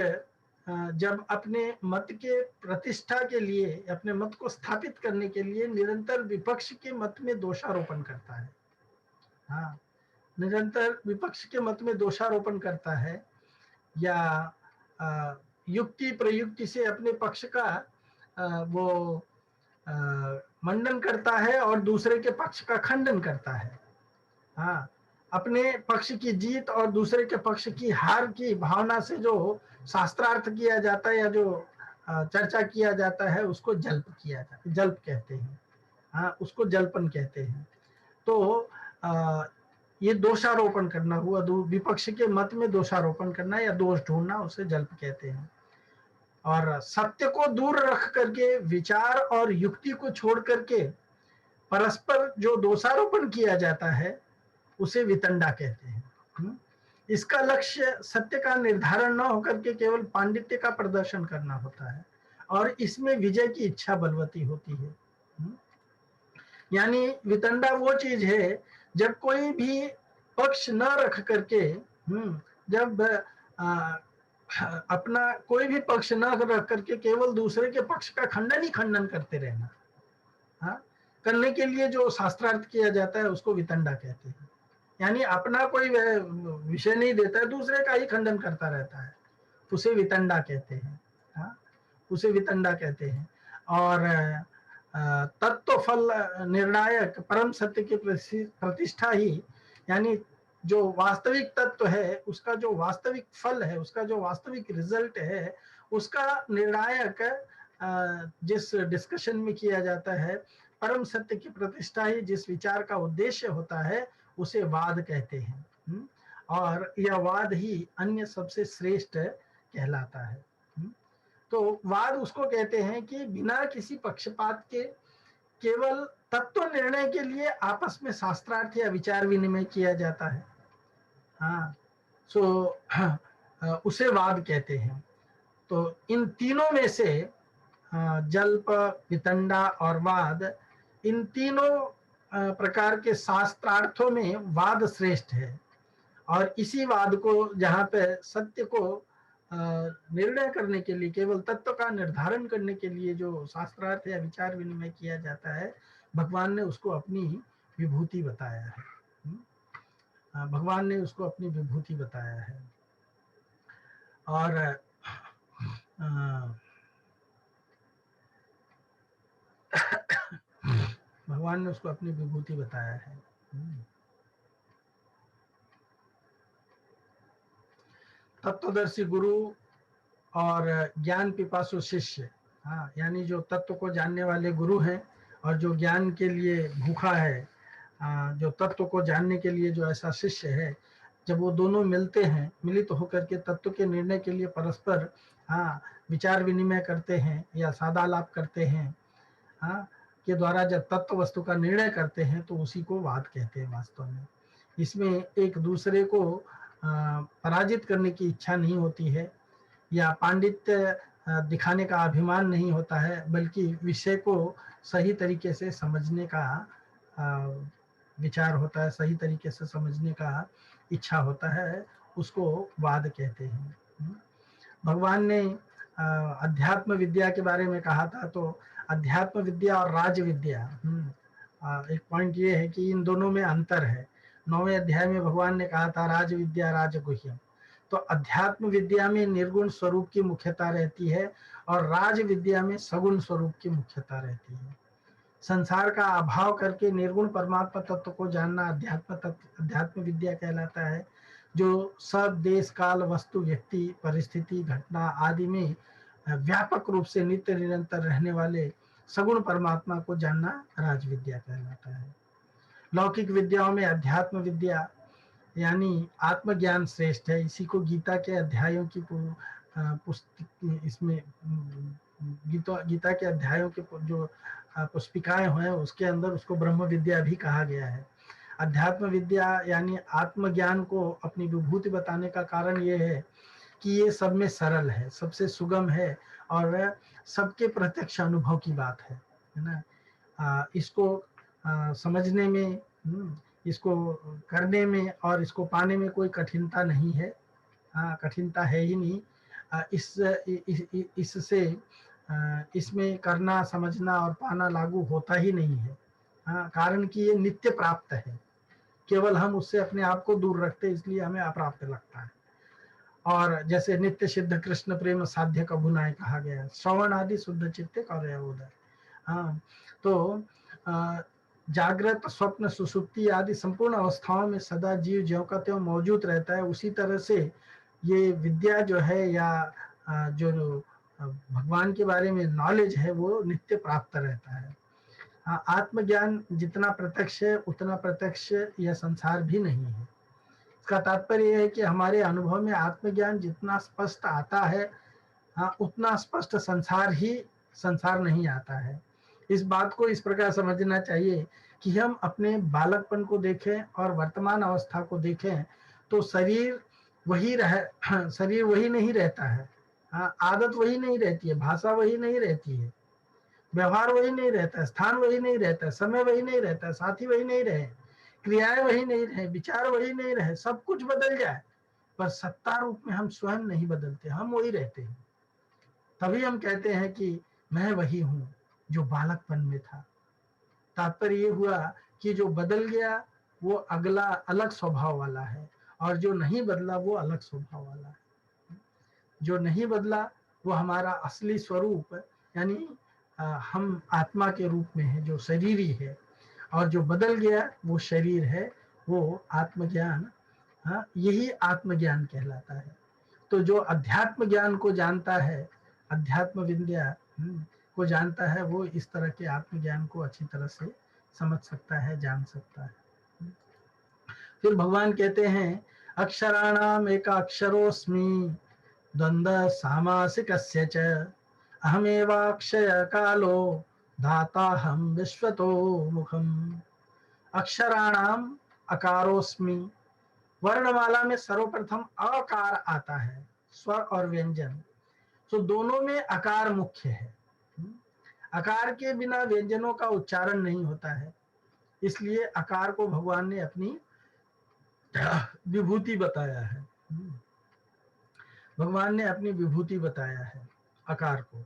जब अपने मत के प्रतिष्ठा के लिए, अपने मत को स्थापित करने के लिए निरंतर विपक्ष के मत में दोषारोपण करता है, हाँ, निरंतर विपक्ष के मत में दोषारोपण करता है, या युक्ति प्रयुक्ति से अपने पक्ष का वो मंडन करता है और दूसरे के पक्ष का खंडन करता है, हाँ, अपने पक्ष की जीत और दूसरे के पक्ष की हार की भावना से जो शास्त्रार्थ किया जाता है या जो चर्चा किया जाता है उसको जल्प किया जाता है, जल्प कहते हैं, हाँ, उसको जल्पन कहते हैं। तो ये दोषारोपण करना हुआ, विपक्ष के मत में दोषारोपण करना या दोष ढूंढना, उसे जल्प कहते हैं। और सत्य को दूर रख करके, विचार और युक्ति को छोड़ करके परस्पर जो दोषारोपण किया जाता है उसे वितंडा कहते हैं। इसका लक्ष्य सत्य का निर्धारण न होकर के केवल पांडित्य का प्रदर्शन करना होता है और इसमें विजय की इच्छा बलवती होती है। यानी वितंडा वो चीज है जब कोई भी पक्ष न रख करके, जब अपना कोई भी पक्ष न रख करके केवल दूसरे के पक्ष का खंडन ही खंडन करते रहना, हाँ, करने के लिए जो शास्त्रार्थ किया जाता है उसको वितंडा कहते हैं। यानी अपना कोई विषय नहीं देता है, दूसरे का ही खंडन करता रहता है, उसे वितंडा कहते हैं, हाँ, उसे वितंडा कहते हैं। और तत्व फल निर्णायक परम सत्य की प्रतिष्ठा ही, यानी जो वास्तविक तत्व है उसका जो वास्तविक फल है, उसका जो वास्तविक रिजल्ट है, उसका निर्णायक जिस डिस्कशन में किया जाता है, परम सत्य की प्रतिष्ठा ही जिस विचार का उद्देश्य होता है उसे वाद कहते हैं। और यह वाद ही अन्य सबसे श्रेष्ठ कहलाता है। तो वाद उसको कहते हैं कि बिना किसी पक्षपात के केवल तत्व निर्णय के लिए आपस में शास्त्रार्थ या विचार विनिमय किया जाता है, हाँ, उसे वाद कहते हैं। तो इन तीनों में से जल्प, वितंडा और वाद, इन तीनों प्रकार के शास्त्रार्थों में वाद श्रेष्ठ है। और इसी वाद को, जहाँ पे सत्य को निर्णय करने के लिए, केवल तत्व का निर्धारण करने के लिए जो शास्त्रार्थ या विचार विनिमय किया जाता है, भगवान ने उसको अपनी विभूति बताया है। भगवान ने उसको अपनी विभूति बताया है। और भगवान ने उसको अपनी विभूति बताया है। तत्वदर्शी गुरु और ज्ञान पिपासु शिष्य, हाँ, यानी जो तत्व को जानने वाले गुरु हैं और जो ज्ञान के लिए भूखा है, जो तत्व को जानने के लिए जो ऐसा शिष्य है, जब वो दोनों मिलते हैं, मिलित होकर के तत्व के निर्णय के लिए परस्पर, हाँ, विचार विनिमय करते हैं या सादालाप करते हैं, हाँ, के द्वारा जब तत्व वस्तु का निर्णय करते हैं तो उसी को वाद कहते हैं वास्तव में। इसमें एक दूसरे को पराजित करने की इच्छा नहीं होती है या पांडित्य दिखाने का अभिमान नहीं होता है, बल्कि विषय को सही तरीके से समझने का विचार होता है, सही तरीके से समझने का इच्छा होता है, उसको वाद कहते हैं। भगवान ने अध्यात्म विद्या के बारे में कहा था, तो अध्यात्म विद्या और राज विद्या, एक पॉइंट ये है कि इन दोनों में अंतर है। 9वें अध्याय में भगवान ने कहा था राज विद्या राजगुह्यम। तो अध्यात्म विद्या में निर्गुण स्वरूप की मुख्यता रहती है और राज विद्या में सगुण स्वरूप की मुख्यता रहती है। संसार का अभाव करके निर्गुण परमात्मा तत्व को जानना अध्यात्म विद्या कहलाता है, जो सब देश काल वस्तु व्यक्ति परिस्थिति घटना आदि में व्यापक रूप से नित्य निरंतर रहने वाले सगुण परमात्मा को जानना राज विद्या कहलाता है। लौकिक विद्याओं में अध्यात्म विद्या यानी आत्मज्ञान श्रेष्ठ है। इसी को गीता के अध्यायों की पुस्तक इसमें गीता के अध्यायों के जो पुस्तिकाएं हैं उसके अंदर उसको ब्रह्म विद्या भी कहा गया है। अध्यात्म विद्या यानी आत्मज्ञान को अपनी विभूति बताने का कारण ये है कि ये सब में सरल है, सबसे सुगम है और सबके प्रत्यक्ष अनुभव की बात है ना। इसको समझने में, इसको करने में और इसको पाने में कोई कठिनता नहीं है। कठिनता है ही नहीं। इससे इसमें करना समझना और पाना लागू होता ही नहीं है। कारण कि ये नित्य प्राप्त है, केवल हम उससे अपने आप को दूर रखते इसलिए हमें अप्राप्त लगता है। और जैसे नित्य सिद्ध कृष्ण प्रेम साध्य कभु नाय कहा गया है, श्रवण आदि शुद्ध चित्ते करे उदय। तो जागृत स्वप्न सुसुप्ति आदि संपूर्ण अवस्थाओं में सदा जीव ज्यों का त्यों मौजूद रहता है। उसी तरह से ये विद्या जो है या जो भगवान के बारे में नॉलेज है वो नित्य प्राप्त रहता है। आत्मज्ञान जितना प्रत्यक्ष है उतना प्रत्यक्ष यह संसार भी नहीं है। इसका तात्पर्य यह है कि हमारे अनुभव में आत्मज्ञान जितना स्पष्ट आता है उतना स्पष्ट संसार नहीं आता है। इस बात को इस प्रकार समझना चाहिए कि हम अपने बालकपन को देखें और वर्तमान अवस्था को देखें तो शरीर वही नहीं रहता है। आदत वही नहीं रहती है, भाषा वही नहीं रहती है, व्यवहार वही नहीं रहता है, स्थान वही नहीं रहता है, समय वही नहीं रहता है, साथी वही नहीं रहे, क्रियाएं वही नहीं रहे, विचार वही नहीं रहे, सब कुछ बदल जाए पर सत्ता रूप में हम स्वयं नहीं बदलते, हम वही रहते हैं। तभी हम कहते हैं कि मैं वही हूं जो बालकपन में था। तात्पर्य ये हुआ कि जो बदल गया वो अगला अलग स्वभाव वाला है और जो नहीं बदला वो अलग स्वभाव वाला है। जो नहीं बदला वो हमारा असली स्वरूप यानी हम आत्मा के रूप में है जो शरीरी है, और जो बदल गया वो शरीर है, वो आत्मज्ञान। यही आत्मज्ञान कहलाता है। तो जो अध्यात्म ज्ञान को जानता है, अध्यात्म विद्या को जानता है, वो इस तरह के आत्मज्ञान को अच्छी तरह से समझ सकता है, जान सकता है। फिर भगवान कहते हैं अक्षराणाम एक अक्षरोस्मि द्वंद्व सामासिकस्य च अहमेवाक्षय कालो धाता हम विश्वतो मुखम। अक्षराणाम अकारोस्मि, वर्णमाला में सर्वप्रथम अकार आता है, स्वर और व्यंजन, तो दोनों में अकार मुख्य है। अकार के बिना व्यंजनों का उच्चारण नहीं होता है, इसलिए अकार को भगवान ने अपनी विभूति बताया है। भगवान ने अपनी विभूति बताया है अकार को।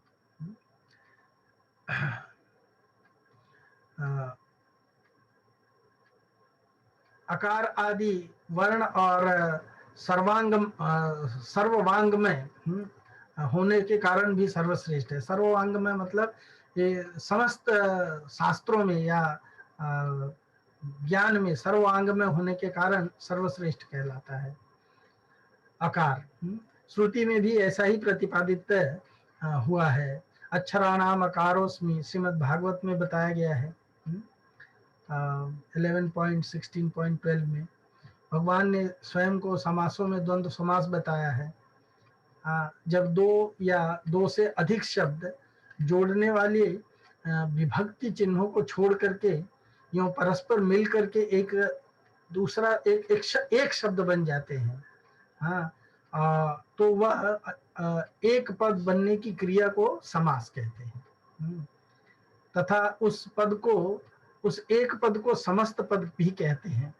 अकार आदि वर्ण और सर्ववांग में होने के कारण भी सर्वश्रेष्ठ है। सर्ववांग में मतलब ये समस्त शास्त्रों में या ज्ञान में सर्वांग में होने के कारण सर्वश्रेष्ठ कहलाता है अकार। श्रुति में भी ऐसा ही प्रतिपादित हुआ है। अक्षराणाम अकारोस्मि श्रीमद् भागवत में बताया गया है 11.16.12 में। भगवान ने स्वयं को समासों में द्वंद्व समास बताया है। जब दो या दो से अधिक शब्द जोड़ने वाले विभक्ति चिन्हों को छोड़ करके यूं परस्पर मिल करके एक दूसरा एक शब्द बन जाते हैं, तो वह एक पद बनने की क्रिया को समास कहते हैं। तथा उस एक पद को समस्त पद भी कहते हैं।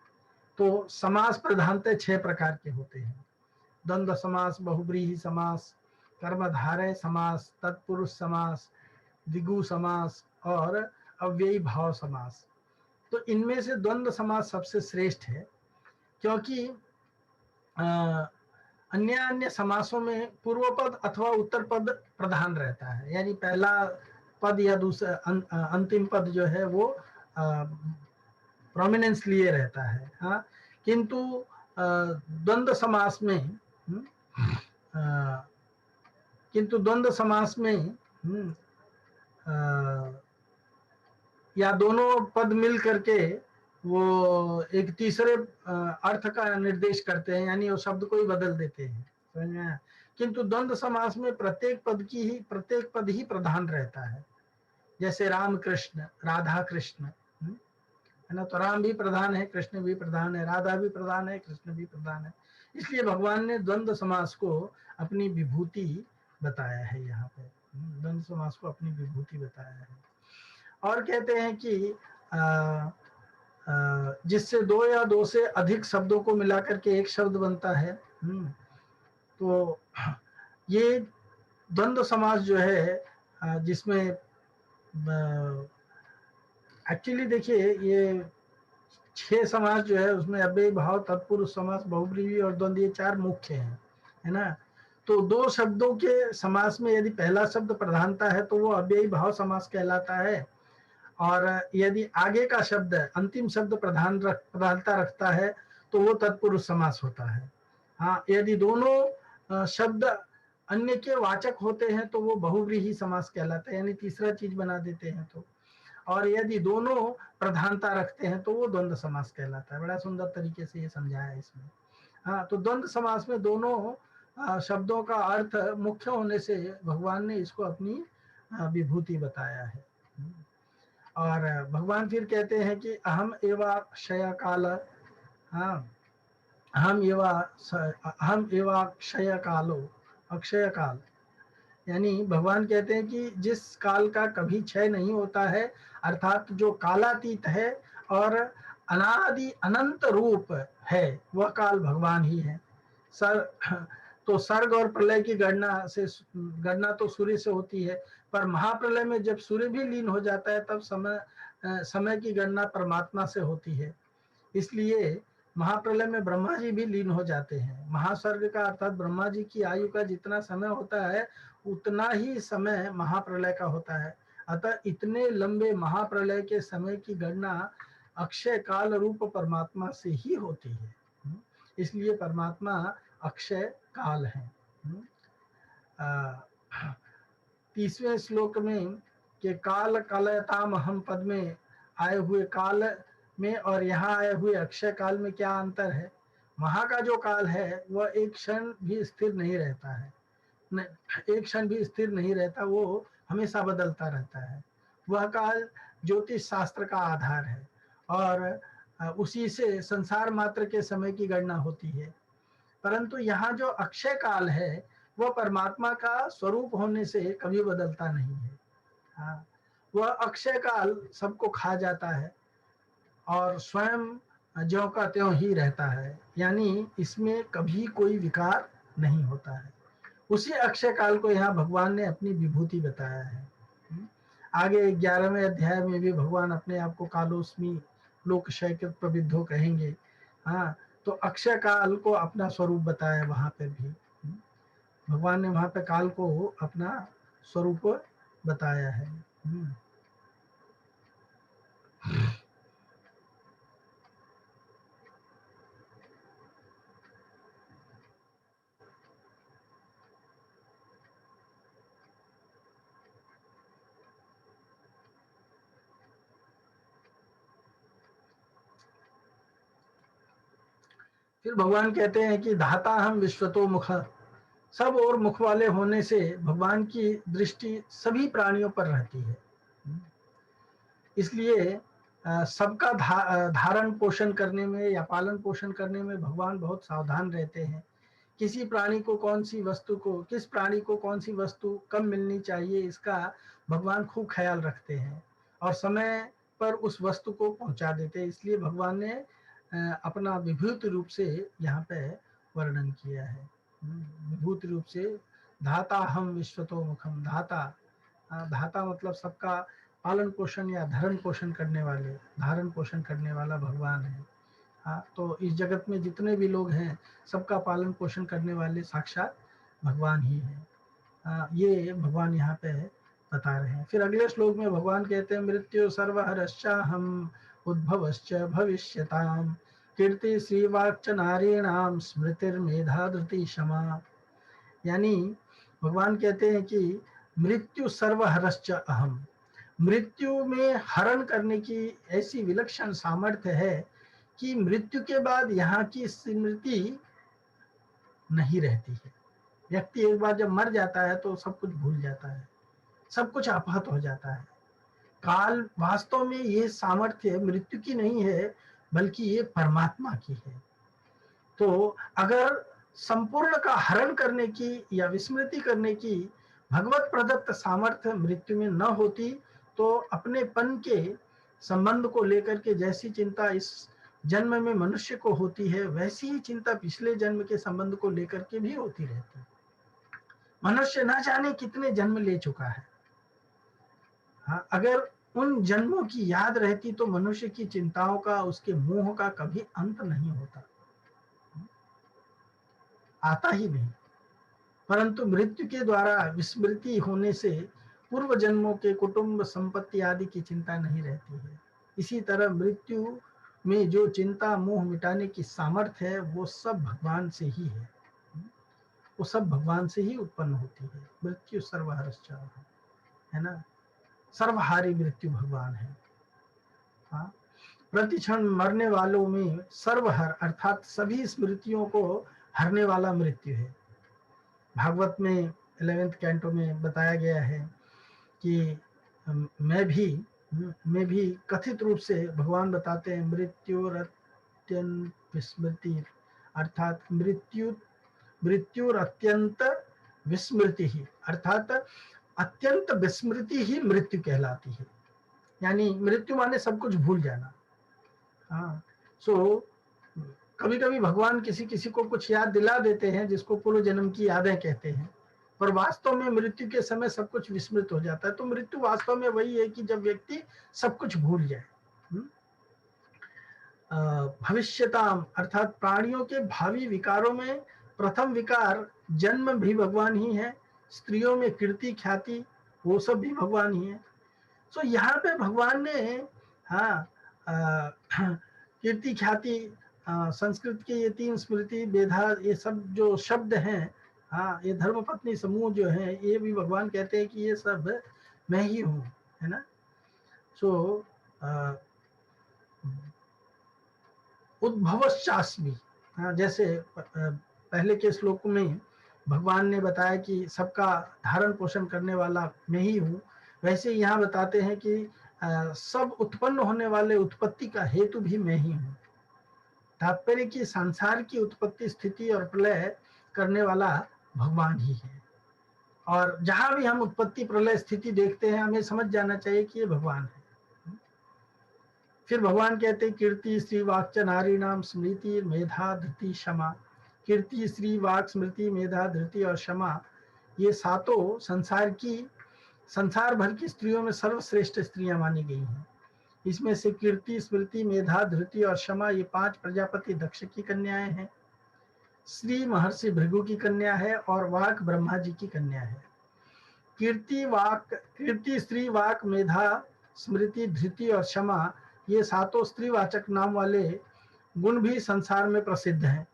तो समास प्रधानतः 6 प्रकार के होते हैं। द्वंद्व समास, बहुब्रीहि समास, कर्मधारय समास, तत्पुरुष समास, द्विगु समास और अव्ययी भाव समास। तो इनमें से द्वंद्व समास सबसे श्रेष्ठ है, क्योंकि अन्य समासों में पूर्व पद अथवा उत्तर पद प्रधान रहता है। यानी पहला पद या दूसरा अंतिम पद जो है वो प्रोमिनेंस लिए रहता है। हाँ, किंतु द्वंद्व समास में किंतु द्वंद्व समास में या दोनों पद मिल करके वो एक तीसरे अर्थ का निर्देश करते हैं, यानी वो शब्द को ही बदल देते हैं, समझ में आया? किंतु द्वंद्व समास में प्रत्येक पद ही प्रधान रहता है। जैसे राम कृष्ण, राधा कृष्ण, है ना? तो राम भी प्रधान है, कृष्ण भी प्रधान है, राधा भी प्रधान है, कृष्ण भी प्रधान है। इसलिए भगवान ने द्वंद्व समास को अपनी विभूति बताया है। यहाँ पे द्वंद्व समास को अपनी विभूति बताया है। और कहते हैं कि जिससे दो या दो से अधिक शब्दों को मिलाकर के एक शब्द बनता है। तो ये द्वंद्व समास जो है, जिसमें एक्चुअली देखिए ये 6 समास जो है उसमें अव्ययी भाव, तत्पुरुष समास, बहुब्रीहि और द्वंद्व, ये 4 मुख्य हैं, है ना? तो 2 शब्दों के समास में यदि पहला शब्द प्रधानता है तो वो अव्ययी भाव समास कहलाता है, और यदि आगे का शब्द, अंतिम शब्द प्रधानता रखता है तो वो तत्पुरुष समास होता है। हाँ, यदि दोनों शब्द अन्य के वाचक होते हैं तो वो बहुव्रीहि समास कहलाता है, यानी तीसरा चीज बना देते हैं तो। और यदि दोनों प्रधानता रखते हैं तो वो द्वंद्व समास कहलाता है। बड़ा सुंदर तरीके से ये समझाया है इसमें। हाँ, तो द्वंद्व समास में दोनों शब्दों का अर्थ मुख्य होने से भगवान ने इसको अपनी विभूति बताया है। और भगवान फिर कहते हैं कि अहम एवा क्षय काल, हाँ, अहम एवा क्षय कालो, अक्षय काल, यानी भगवान कहते हैं कि जिस काल का कभी क्षय नहीं होता है, अर्थात जो कालातीत है और अनादि अनंत रूप है, वह काल भगवान ही है। तो सर्ग और प्रलय की गणना तो सूर्य से होती है, पर महाप्रलय में जब सूर्य भी लीन हो जाता है तब समय की गणना परमात्मा से होती है। इसलिए महाप्रलय में ब्रह्मा जी भी लीन हो जाते हैं। महास्वर्ग का अर्थात ब्रह्मा जी की आयु का जितना समय होता है उतना ही समय महाप्रलय का होता है। अतः इतने लंबे महाप्रलय के समय की गणना अक्षय काल रूप परमात्मा से ही होती है। इसलिए परमात्मा अक्षय काल है। 30वें श्लोक में कि काल कलयताम हम पद में आए हुए काल में और यहाँ आए हुए अक्षय काल में क्या अंतर है? वहां का जो काल है वह एक क्षण भी स्थिर नहीं रहता है, एक क्षण भी स्थिर नहीं रहता, वो हमेशा बदलता रहता है। वह काल ज्योतिष शास्त्र का आधार है और उसी से संसार मात्र के समय की गणना होती है। परंतु यहाँ जो अक्षय काल है वह परमात्मा का स्वरूप होने से कभी बदलता नहीं है। हाँ, वह अक्षय काल सबको खा जाता है और स्वयं ज्यों का त्यों ही रहता है, यानी इसमें कभी कोई विकार नहीं होता है। उसी अक्षय काल को यहाँ भगवान ने अपनी विभूति बताया है। आगे 11वें अध्याय में भी भगवान अपने आप को कालोस्मि लोकक्षयकृत प्रविद्धो कहेंगे। हाँ, तो अक्षय काल को अपना स्वरूप बताया वहां पर भी। भगवान ने वहां पे काल को अपना स्वरूप बताया है। फिर भगवान कहते हैं कि धाता हम विश्वतो मुख, सब और मुख वाले होने से भगवान की दृष्टि सभी प्राणियों पर रहती है। इसलिए सबका धारण पोषण करने में या पालन पोषण करने में भगवान बहुत सावधान रहते हैं। किस प्राणी को कौन सी वस्तु कब मिलनी चाहिए, इसका भगवान खूब ख्याल रखते हैं और समय पर उस वस्तु को पहुंचा देते हैं। इसलिए भगवान ने अपना विभूत रूप से यहाँ पे वर्णन किया है। विभूत रूप से धाता हम विश्वतो मुखम, धाता मतलब सबका पालन पोषण या धारण पोषण करने वाला भगवान है। हाँ, तो इस जगत में जितने भी लोग हैं सबका पालन पोषण करने वाले साक्षात भगवान ही है। ये भगवान यहाँ पे बता रहे हैं। फिर अगले श्लोक में भगवान कहते हैं मृत्यु सर्वहरश्चाहम उद्भवश्च भविष्यताम कीर्ति श्रीवाक्च नारीणाम स्मृतिर्मेधा धृति क्षमा। यानी भगवान कहते हैं कि मृत्यु सर्वहरश्च अहम, मृत्यु में हरण करने की ऐसी विलक्षण सामर्थ्य है कि मृत्यु के बाद यहाँ की स्मृति नहीं रहती है। व्यक्ति एक बार जब मर जाता है तो सब कुछ भूल जाता है, सब कुछ अपहत हो जाता है। काल वास्तव में ये सामर्थ्य मृत्यु की नहीं है, बल्कि ये परमात्मा की है। तो अगर संपूर्ण का हरण करने की या विस्मृति करने की भगवत प्रदत्त सामर्थ्य मृत्यु में न होती तो अपनेपन के संबंध को लेकर के जैसी चिंता इस जन्म में मनुष्य को होती है, वैसी ही चिंता पिछले जन्म के संबंध को लेकर के भी होती रहती। मनुष्य न जाने कितने जन्म ले चुका है। हाँ, अगर उन जन्मों की याद रहती तो मनुष्य की चिंताओं का, उसके मोह का कभी अंत नहीं होता, आता ही नहीं। परंतु मृत्यु के द्वारा विस्मृति होने से पूर्व जन्मों के कुटुंब संपत्ति आदि की चिंता नहीं रहती है। इसी तरह मृत्यु में जो चिंता मोह मिटाने की सामर्थ्य है वो सब भगवान से ही है, वो सब भगवान से ही उत्पन्न होती है। मृत्यु सर्वहरश्च है ना, सर्वहारी मृत्यु भगवान है। हाँ, प्रतिक्षण मरने वालों में सर्वहर अर्थात सभी स्मृतियों को हरने वाला मृत्यु है। भागवत में 11वें कैंटो में बताया गया है कि मैं भी कथित रूप से भगवान बताते हैं मृत्युरत्यंत विस्मृति, अर्थात मृत्युर अत्यंत विस्मृति ही, अर्थात अत्यंत विस्मृति ही मृत्यु कहलाती है। यानी मृत्यु माने सब कुछ भूल जाना। हाँ, सो कभी कभी भगवान किसी किसी को कुछ याद दिला देते हैं जिसको पूर्व जन्म की यादें कहते हैं, पर वास्तव में मृत्यु के समय सब कुछ विस्मृत हो जाता है। तो मृत्यु वास्तव में वही है कि जब व्यक्ति सब कुछ भूल जाए। भविष्यताम अर्थात प्राणियों के भावी विकारों में प्रथम विकार जन्म भी भगवान ही है, स्त्रियों में कीर्ति ख्याति वो सब भी भगवान ही है। तो यहाँ पे भगवान ने हाँ कीर्ति ख्याति, संस्कृत के ये 3 स्मृति मेधा ये सब जो शब्द हैं, हाँ ये धर्म पत्नी समूह जो है ये भी भगवान कहते हैं कि ये सब मैं ही हूँ, है ना। सो उद्भवश्चास्मि, हाँ जैसे पहले के श्लोक में भगवान ने बताया कि सबका धारण पोषण करने वाला मैं ही हूँ, वैसे यहाँ बताते हैं कि सब उत्पन्न होने वाले उत्पत्ति का हेतु भी मैं ही हूँ। तात्पर्य की संसार की उत्पत्ति स्थिति और प्रलय करने वाला भगवान ही है। और जहां भी हम उत्पत्ति प्रलय स्थिति देखते हैं हमें समझ जाना चाहिए कि ये भगवान है। फिर भगवान कहते हैं कीर्ति श्री वाक्च नारी नाम स्मृति मेधा धृति क्षमा। कीर्ति श्री वाक स्मृति मेधा धृति और क्षमा ये सातों संसार भर की स्त्रियों में सर्वश्रेष्ठ स्त्रियां मानी गई हैं। इसमें से कीर्ति स्मृति मेधा धृति और क्षमा ये 5 प्रजापति दक्ष की कन्याएं हैं। श्री महर्षि भृगु की कन्या है और वाक ब्रह्मा जी की कन्या है। कीर्ति श्री वाक मेधा स्मृति धृति और क्षमा ये सातों स्त्रीवाचक नाम वाले गुण भी संसार में प्रसिद्ध हैं।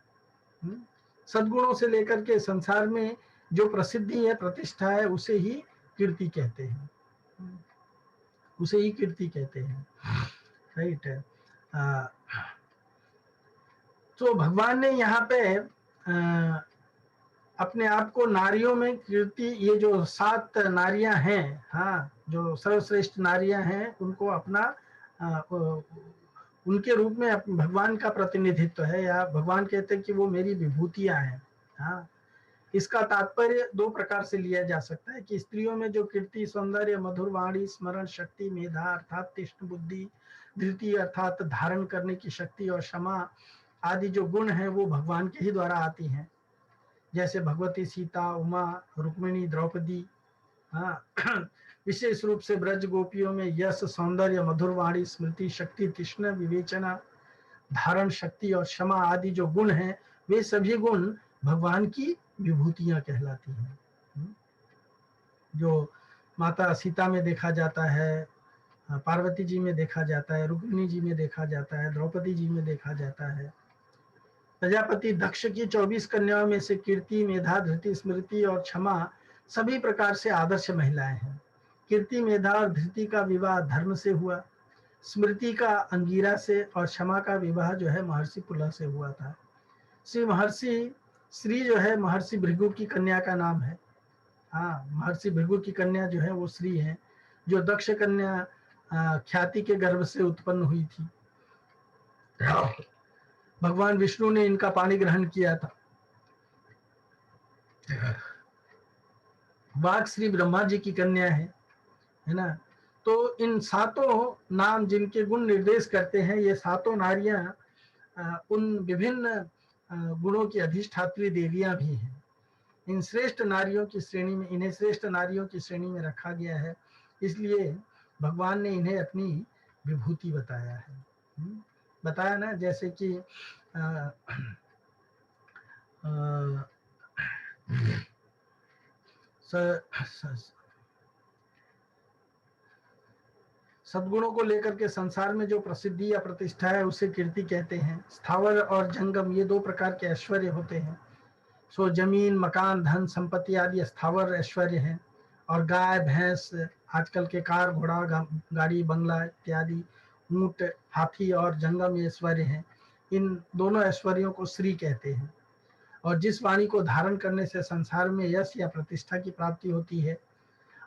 सद्गुणों से लेकर के संसार में जो प्रसिद्धि है प्रतिष्ठा है उसे ही कीर्ति कहते हैं, उसे ही कीर्ति कहते हैं, राइट है। तो भगवान ने यहाँ पे अपने आप को नारियों में कीर्ति, ये जो 7 नारियां हैं, हाँ जो सर्वश्रेष्ठ नारियां हैं उनको अपना उनके रूप में भगवान का प्रतिनिधित्व है, या भगवान कहते हैं कि वो मेरी विभूतियां हैं। हाँ, इसका तात्पर्य 2 प्रकार से लिया जा सकता है कि स्त्रियों में जो कीर्ति सौंदर्य मधुर वाणी स्मरण शक्ति मेधा अर्थात तीक्ष्ण बुद्धि धृति अर्थात धारण करने की शक्ति और क्षमा आदि जो गुण हैं वो भगवान के ही द्वारा आती हैं। जैसे भगवती सीता उमा रुक्मिणी द्रौपदी, हाँ विशेष रूप से ब्रज गोपियों में यश सौंदर्य मधुर वाणी स्मृति शक्ति तीक्ष्ण विवेचना धारण शक्ति और क्षमा आदि जो गुण हैं वे सभी गुण भगवान की विभूतियां कहलाती हैं। जो माता सीता में देखा जाता है, पार्वती जी में देखा जाता है, रुक्मिणी जी में देखा जाता है, द्रौपदी जी में देखा जाता है। प्रजापति दक्ष की 24 कन्याओं में से कीर्ति, मेधा, धृति, स्मृति और क्षमा सभी प्रकार से आदर्श महिलाएं हैं। कीर्ति, मेधा और धृति का विवाह धर्म से हुआ, स्मृति का अंगीरा से, और क्षमा का विवाह जो है महर्षि पुलह से हुआ था। श्री जो है महर्षि भृगु की कन्या का नाम है। हाँ, महर्षि भृगु की कन्या जो है वो श्री है, जो दक्ष कन्या ख्याति के गर्भ से उत्पन्न हुई थी। भगवान विष्णु ने इनका पाणी ग्रहण किया था। वाक श्री ब्रह्मा जी की कन्या है ना। तो इन सातों नाम जिनके गुण निर्देश करते हैं, ये सातों नारियां उन विभिन्न गुणों की अधिष्ठात्री देवियां भी हैं। इन श्रेष्ठ नारियों की श्रेणी में, इन्हें श्रेष्ठ नारियों की श्रेणी में रखा गया है, इसलिए भगवान ने इन्हें अपनी विभूति बताया है। बताया ना, जैसे कि सद्गुणों को लेकर के संसार में जो प्रसिद्धि या प्रतिष्ठा है उसे कीर्ति कहते हैं। स्थावर और जंगम ये दो प्रकार के ऐश्वर्य होते हैं। सो जमीन, मकान, धन, संपत्ति आदि स्थावर ऐश्वर्य हैं, और गाय, भैंस, आजकल के कार, घोड़ा, गाड़ी, बंगला इत्यादि, ऊंट, हाथी और जंगम ये ऐश्वर्य हैं। इन दोनों ऐश्वर्यों को श्री कहते हैं। और जिस वाणी को धारण करने से संसार में यश या प्रतिष्ठा की प्राप्ति होती है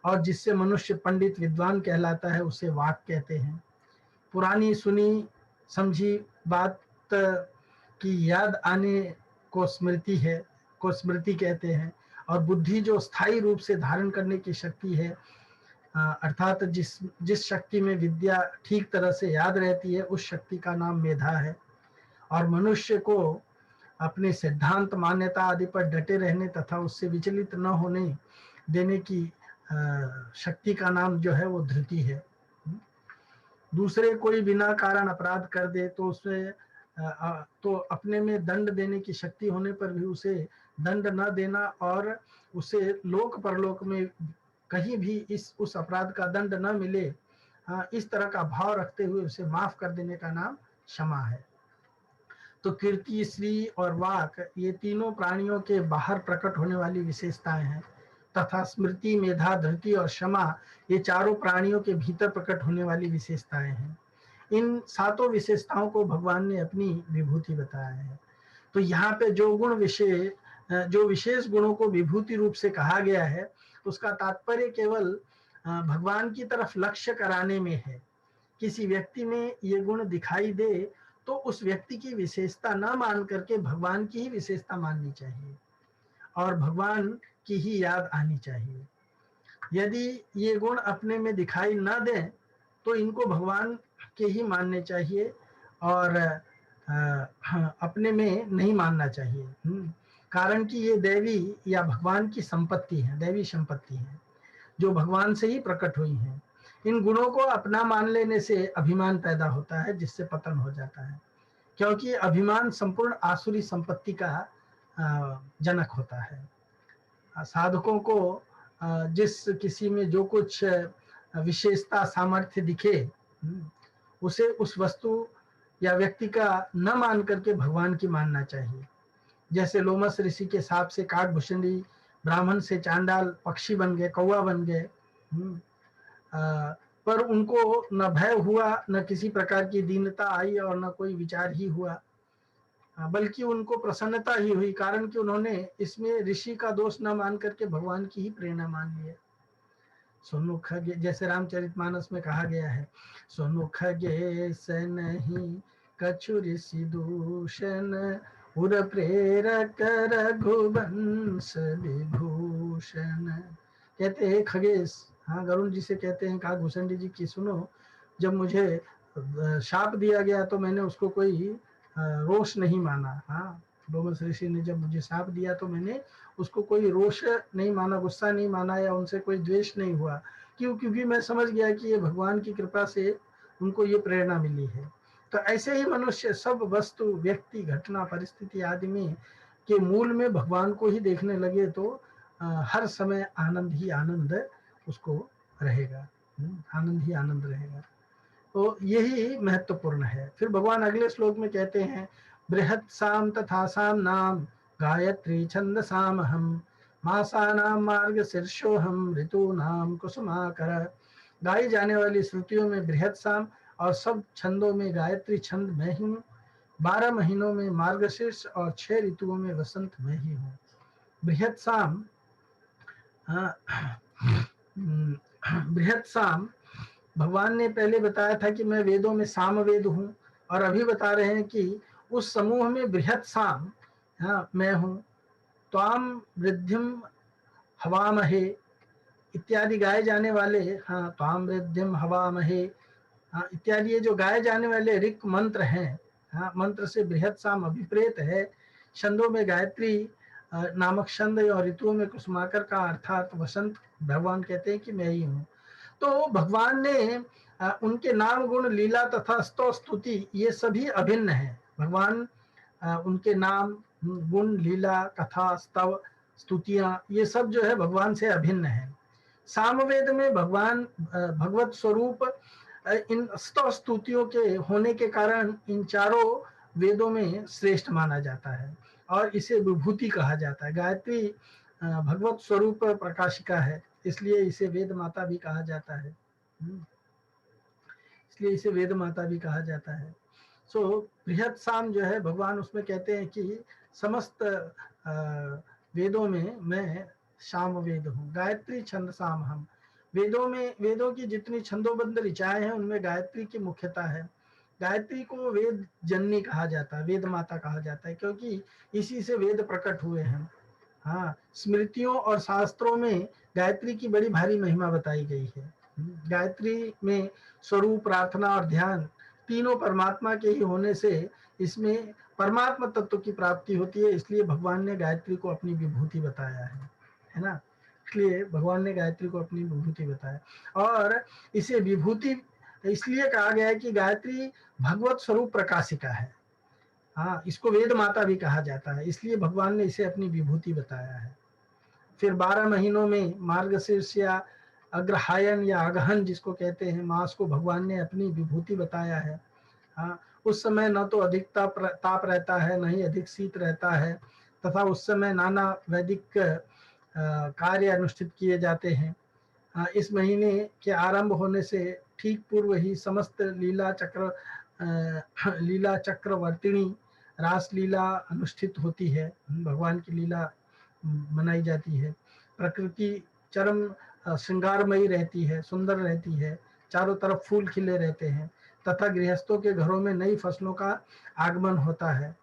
और जिससे मनुष्य पंडित विद्वान कहलाता है, उसे वाक कहते हैं। पुरानी सुनी समझी बात की याद आने को स्मृति कहते हैं। और बुद्धि जो स्थायी रूप से धारण करने की शक्ति है, अर्थात जिस शक्ति में विद्या ठीक तरह से याद रहती है, उस शक्ति का नाम मेधा है। और मनुष्य को अपने सिद्धांत, मान्यता आदि पर डटे रहने तथा उससे विचलित न होने देने की शक्ति का नाम जो है वो धृति है। दूसरे कोई बिना कारण अपराध कर दे तो उसमें तो अपने में दंड देने की शक्ति होने पर भी उसे दंड न देना और उसे लोक परलोक में कहीं भी उस अपराध का दंड न मिले, इस तरह का भाव रखते हुए उसे माफ कर देने का नाम क्षमा है। तो कीर्ति, श्री और वाक ये तीनों प्राणियों के बाहर प्रकट होने वाली विशेषताएं हैं, तथा स्मृति, मेधा, धृति और क्षमा ये चारों प्राणियों के भीतर प्रकट होने वाली विशेषताएं हैं। इन सातों विशेषताओं को भगवान ने अपनी विभूति बताया है। तो यहाँ पे जो विशेष गुणों को विभूति रूप से कहा गया है, उसका तात्पर्य केवल भगवान की तरफ लक्ष्य कराने में है। किसी व्यक्ति में ये गुण दिखाई दे तो उस व्यक्ति की विशेषता न मान करके भगवान की ही विशेषता माननी चाहिए और भगवान की ही याद आनी चाहिए। यदि ये गुण अपने में दिखाई न दें तो इनको भगवान के ही मानने चाहिए और अपने में नहीं मानना चाहिए। कारण कि ये देवी या भगवान की संपत्ति है, दैवी संपत्ति है, जो भगवान से ही प्रकट हुई है। इन गुणों को अपना मान लेने से अभिमान पैदा होता है, जिससे पतन हो जाता है, क्योंकि अभिमान संपूर्ण आसुरी संपत्ति का जनक होता है। साधकों को जिस किसी में जो कुछ विशेषता, सामर्थ्य दिखे, उसे उस वस्तु या व्यक्ति का न मान करके भगवान की मानना चाहिए। जैसे लोमस ऋषि के सांप से काकभूषणी, ब्राह्मण से चांडाल पक्षी बन गए, कौवा बन गए, पर उनको न भय हुआ, न किसी प्रकार की दीनता आई और न कोई विचार ही हुआ, बल्कि उनको प्रसन्नता ही हुई, कारण कि उन्होंने इसमें ऋषि का दोष न मान करके भगवान की ही प्रेरणा मान लिया। सुनुख गे, जैसे रामचरितमानस में कहा गया है, सुनुख गे से नहीं कछु ऋषि दूषण, उर प्रेरक रघुवंश विभूषण। कहते हैं खगेश, हाँ गरुण जी से कहते हैं काकभूषण जी की सुनो, जब मुझे शाप दिया गया तो मैंने उसको कोई रोष नहीं माना। हाँ, लोमस ऋषि ने जब मुझे शाप दिया तो मैंने उसको कोई रोष नहीं माना, गुस्सा नहीं माना या उनसे कोई द्वेष नहीं हुआ। क्यों? क्योंकि मैं समझ गया कि ये भगवान की कृपा से उनको ये प्रेरणा मिली है। तो ऐसे ही मनुष्य सब वस्तु, व्यक्ति, घटना, परिस्थिति आदि में के मूल में भगवान को ही देखने लगे तो हर समय आनंद ही आनंद उसको रहेगा, आनंद ही आनंद रहेगा। तो यही महत्वपूर्ण है। फिर भगवान अगले श्लोक में कहते हैं, बृहत् साम तथा साम नाम गायत्री छंद साम हम मासानाम मार्ग शीर्षोहम ऋतु नाम कुसुमाकर। गाई जाने वाली श्रुतियों में बृहत् साम और सब छंदों में गायत्री छंद मैं ही हूँ। 12 महीनों में मार्गशीर्ष और 6 ऋतुओं में वसंत मैं ही हूँ। बृहत् साम, बृहत् साम भगवान ने पहले बताया था कि मैं वेदों में सामवेद हूँ, और अभी बता रहे हैं कि उस समूह में बृहत् साम मैं हूँ। त्वाम वृद्धिम हवामहे इत्यादि गाए जाने वाले, त्वाम वृद्धिम हवामहे इत्यादि ये जो गाए जाने वाले ऋक मंत्र हैं, मंत्र से बृहत् साम अभिप्रेत है। छंदों में गायत्री नामक छंद और ऋतुओं में कुसुमाकर का अर्थात वसंत भगवान कहते हैं कि मैं ही हूँ। तो भगवान ने उनके नाम गुण लीला तथा स्तव स्तुति ये सभी अभिन्न है। भगवान उनके नाम गुण लीला कथा स्तव स्तुतियां ये सब जो है भगवान से अभिन्न है। सामवेद में भगवान भगवत स्वरूप इन स्तव स्तुतियों के होने के कारण इन चारों वेदों में श्रेष्ठ माना जाता है और इसे विभूति कहा जाता है। गायत्री भगवत स्वरूप प्रकाशिका है, इसलिए इसे वेद माता भी कहा जाता है। इसलिए इसे वेद माता भी कहा जाता है। सो बृहत् साम जो है भगवान उसमें कहते हैं कि समस्त वेदों में मैं साम वेद हूँ। गायत्री छंद साम हम, वेदों में वेदों की जितनी छंदोबद्ध ऋचाएं हैं उनमें गायत्री की मुख्यता है। गायत्री को वेद जननी कहा जाता है, वेद माता कहा जाता है, क्योंकि इसी से वेद प्रकट हुए हैं। स्मृतियों और शास्त्रों में गायत्री की बड़ी भारी महिमा बताई गई है। गायत्री में स्वरूप, प्रार्थना और ध्यान तीनों परमात्मा के ही होने से इसमें परमात्मा तत्व की प्राप्ति होती है। इसलिए भगवान ने गायत्री को अपनी विभूति बताया है ना। इसलिए भगवान ने गायत्री को अपनी विभूति बताया, और इसे विभूति इसलिए कहा गया है कि गायत्री भगवत स्वरूप प्रकाशिका है। इसको वेद माता भी कहा जाता है, इसलिए भगवान ने इसे अपनी विभूति बताया है। फिर 12 महीनों में मार्गशीर्ष या अग्रहायन या अगहन जिसको कहते हैं मास को भगवान ने अपनी विभूति बताया है। उस समय न तो अधिक ताप रहता है, न ही अधिक शीत रहता है, तथा उस समय नाना वैदिक कार्य अनुष्ठित किए जाते हैं। इस महीने के आरंभ होने से ठीक पूर्व ही समस्त लीला चक्रवर्तिणी रास लीला अनुष्ठित होती है। भगवान की लीला मनाई जाती है। प्रकृति चरम श्रृंगारमयी रहती है, सुंदर रहती है, चारों तरफ फूल खिले रहते हैं, तथा गृहस्थों के घरों में नई फसलों का आगमन होता है।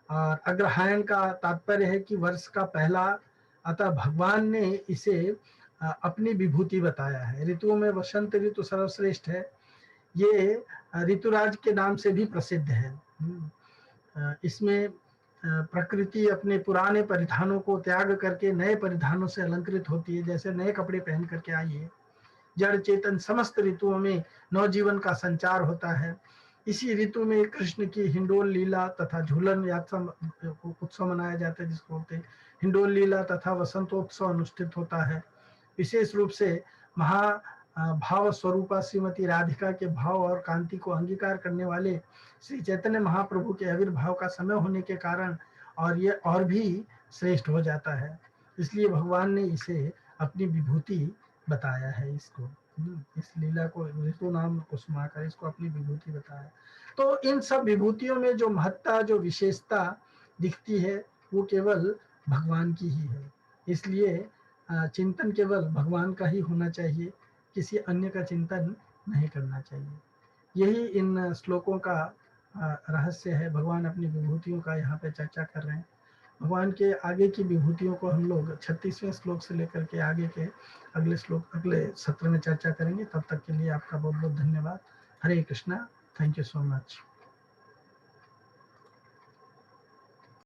और अग्रहायण का तात्पर्य है कि वर्ष का पहला, अतः भगवान ने इसे अपनी विभूति बताया है। ऋतुओं में वसंत ऋतु सर्वश्रेष्ठ है। ये ऋतुराज के नाम से भी प्रसिद्ध है। इसमें प्रकृति अपने पुराने परिधानों को त्याग करके नए परिधानों से अलंकृत होती है, जैसे नए कपड़े पहन करके आई है। जड़ चेतन समस्त ऋतुओं में नवजीवन का संचार होता है। इसी ऋतु में कृष्ण की हिंडोल लीला तथा झूलन उत्सव मनाया जाता है, जिसको बोलते हैं हिंडोल लीला, तथा वसंतोत्सव अनुष्ठित होता है। विशेष रूप से भाव स्वरूपा श्रीमती राधिका के भाव और कांति को अंगीकार करने वाले श्री चैतन्य महाप्रभु के आविर्भाव का समय होने के कारण और ये और भी श्रेष्ठ हो जाता है। इसलिए भगवान ने इसे अपनी विभूति बताया है। इसको इस लीला को ऋतु नाम कुसुमाकर इसको अपनी विभूति बताया। तो इन सब विभूतियों में जो महत्ता, जो विशेषता दिखती है वो केवल भगवान की ही है। इसलिए चिंतन केवल भगवान का ही होना चाहिए, किसी अन्य का चिंतन नहीं करना चाहिए। यही इन श्लोकों का रहस्य है। भगवान अपनी विभूतियों का यहाँ पे चर्चा कर रहे हैं। भगवान के आगे की विभूतियों को हम लोग 36वें श्लोक से लेकर के आगे के अगले श्लोक, अगले सत्र में चर्चा करेंगे। तब तक के लिए आपका बहुत बहुत धन्यवाद। Hare Krishna. Thank you so much.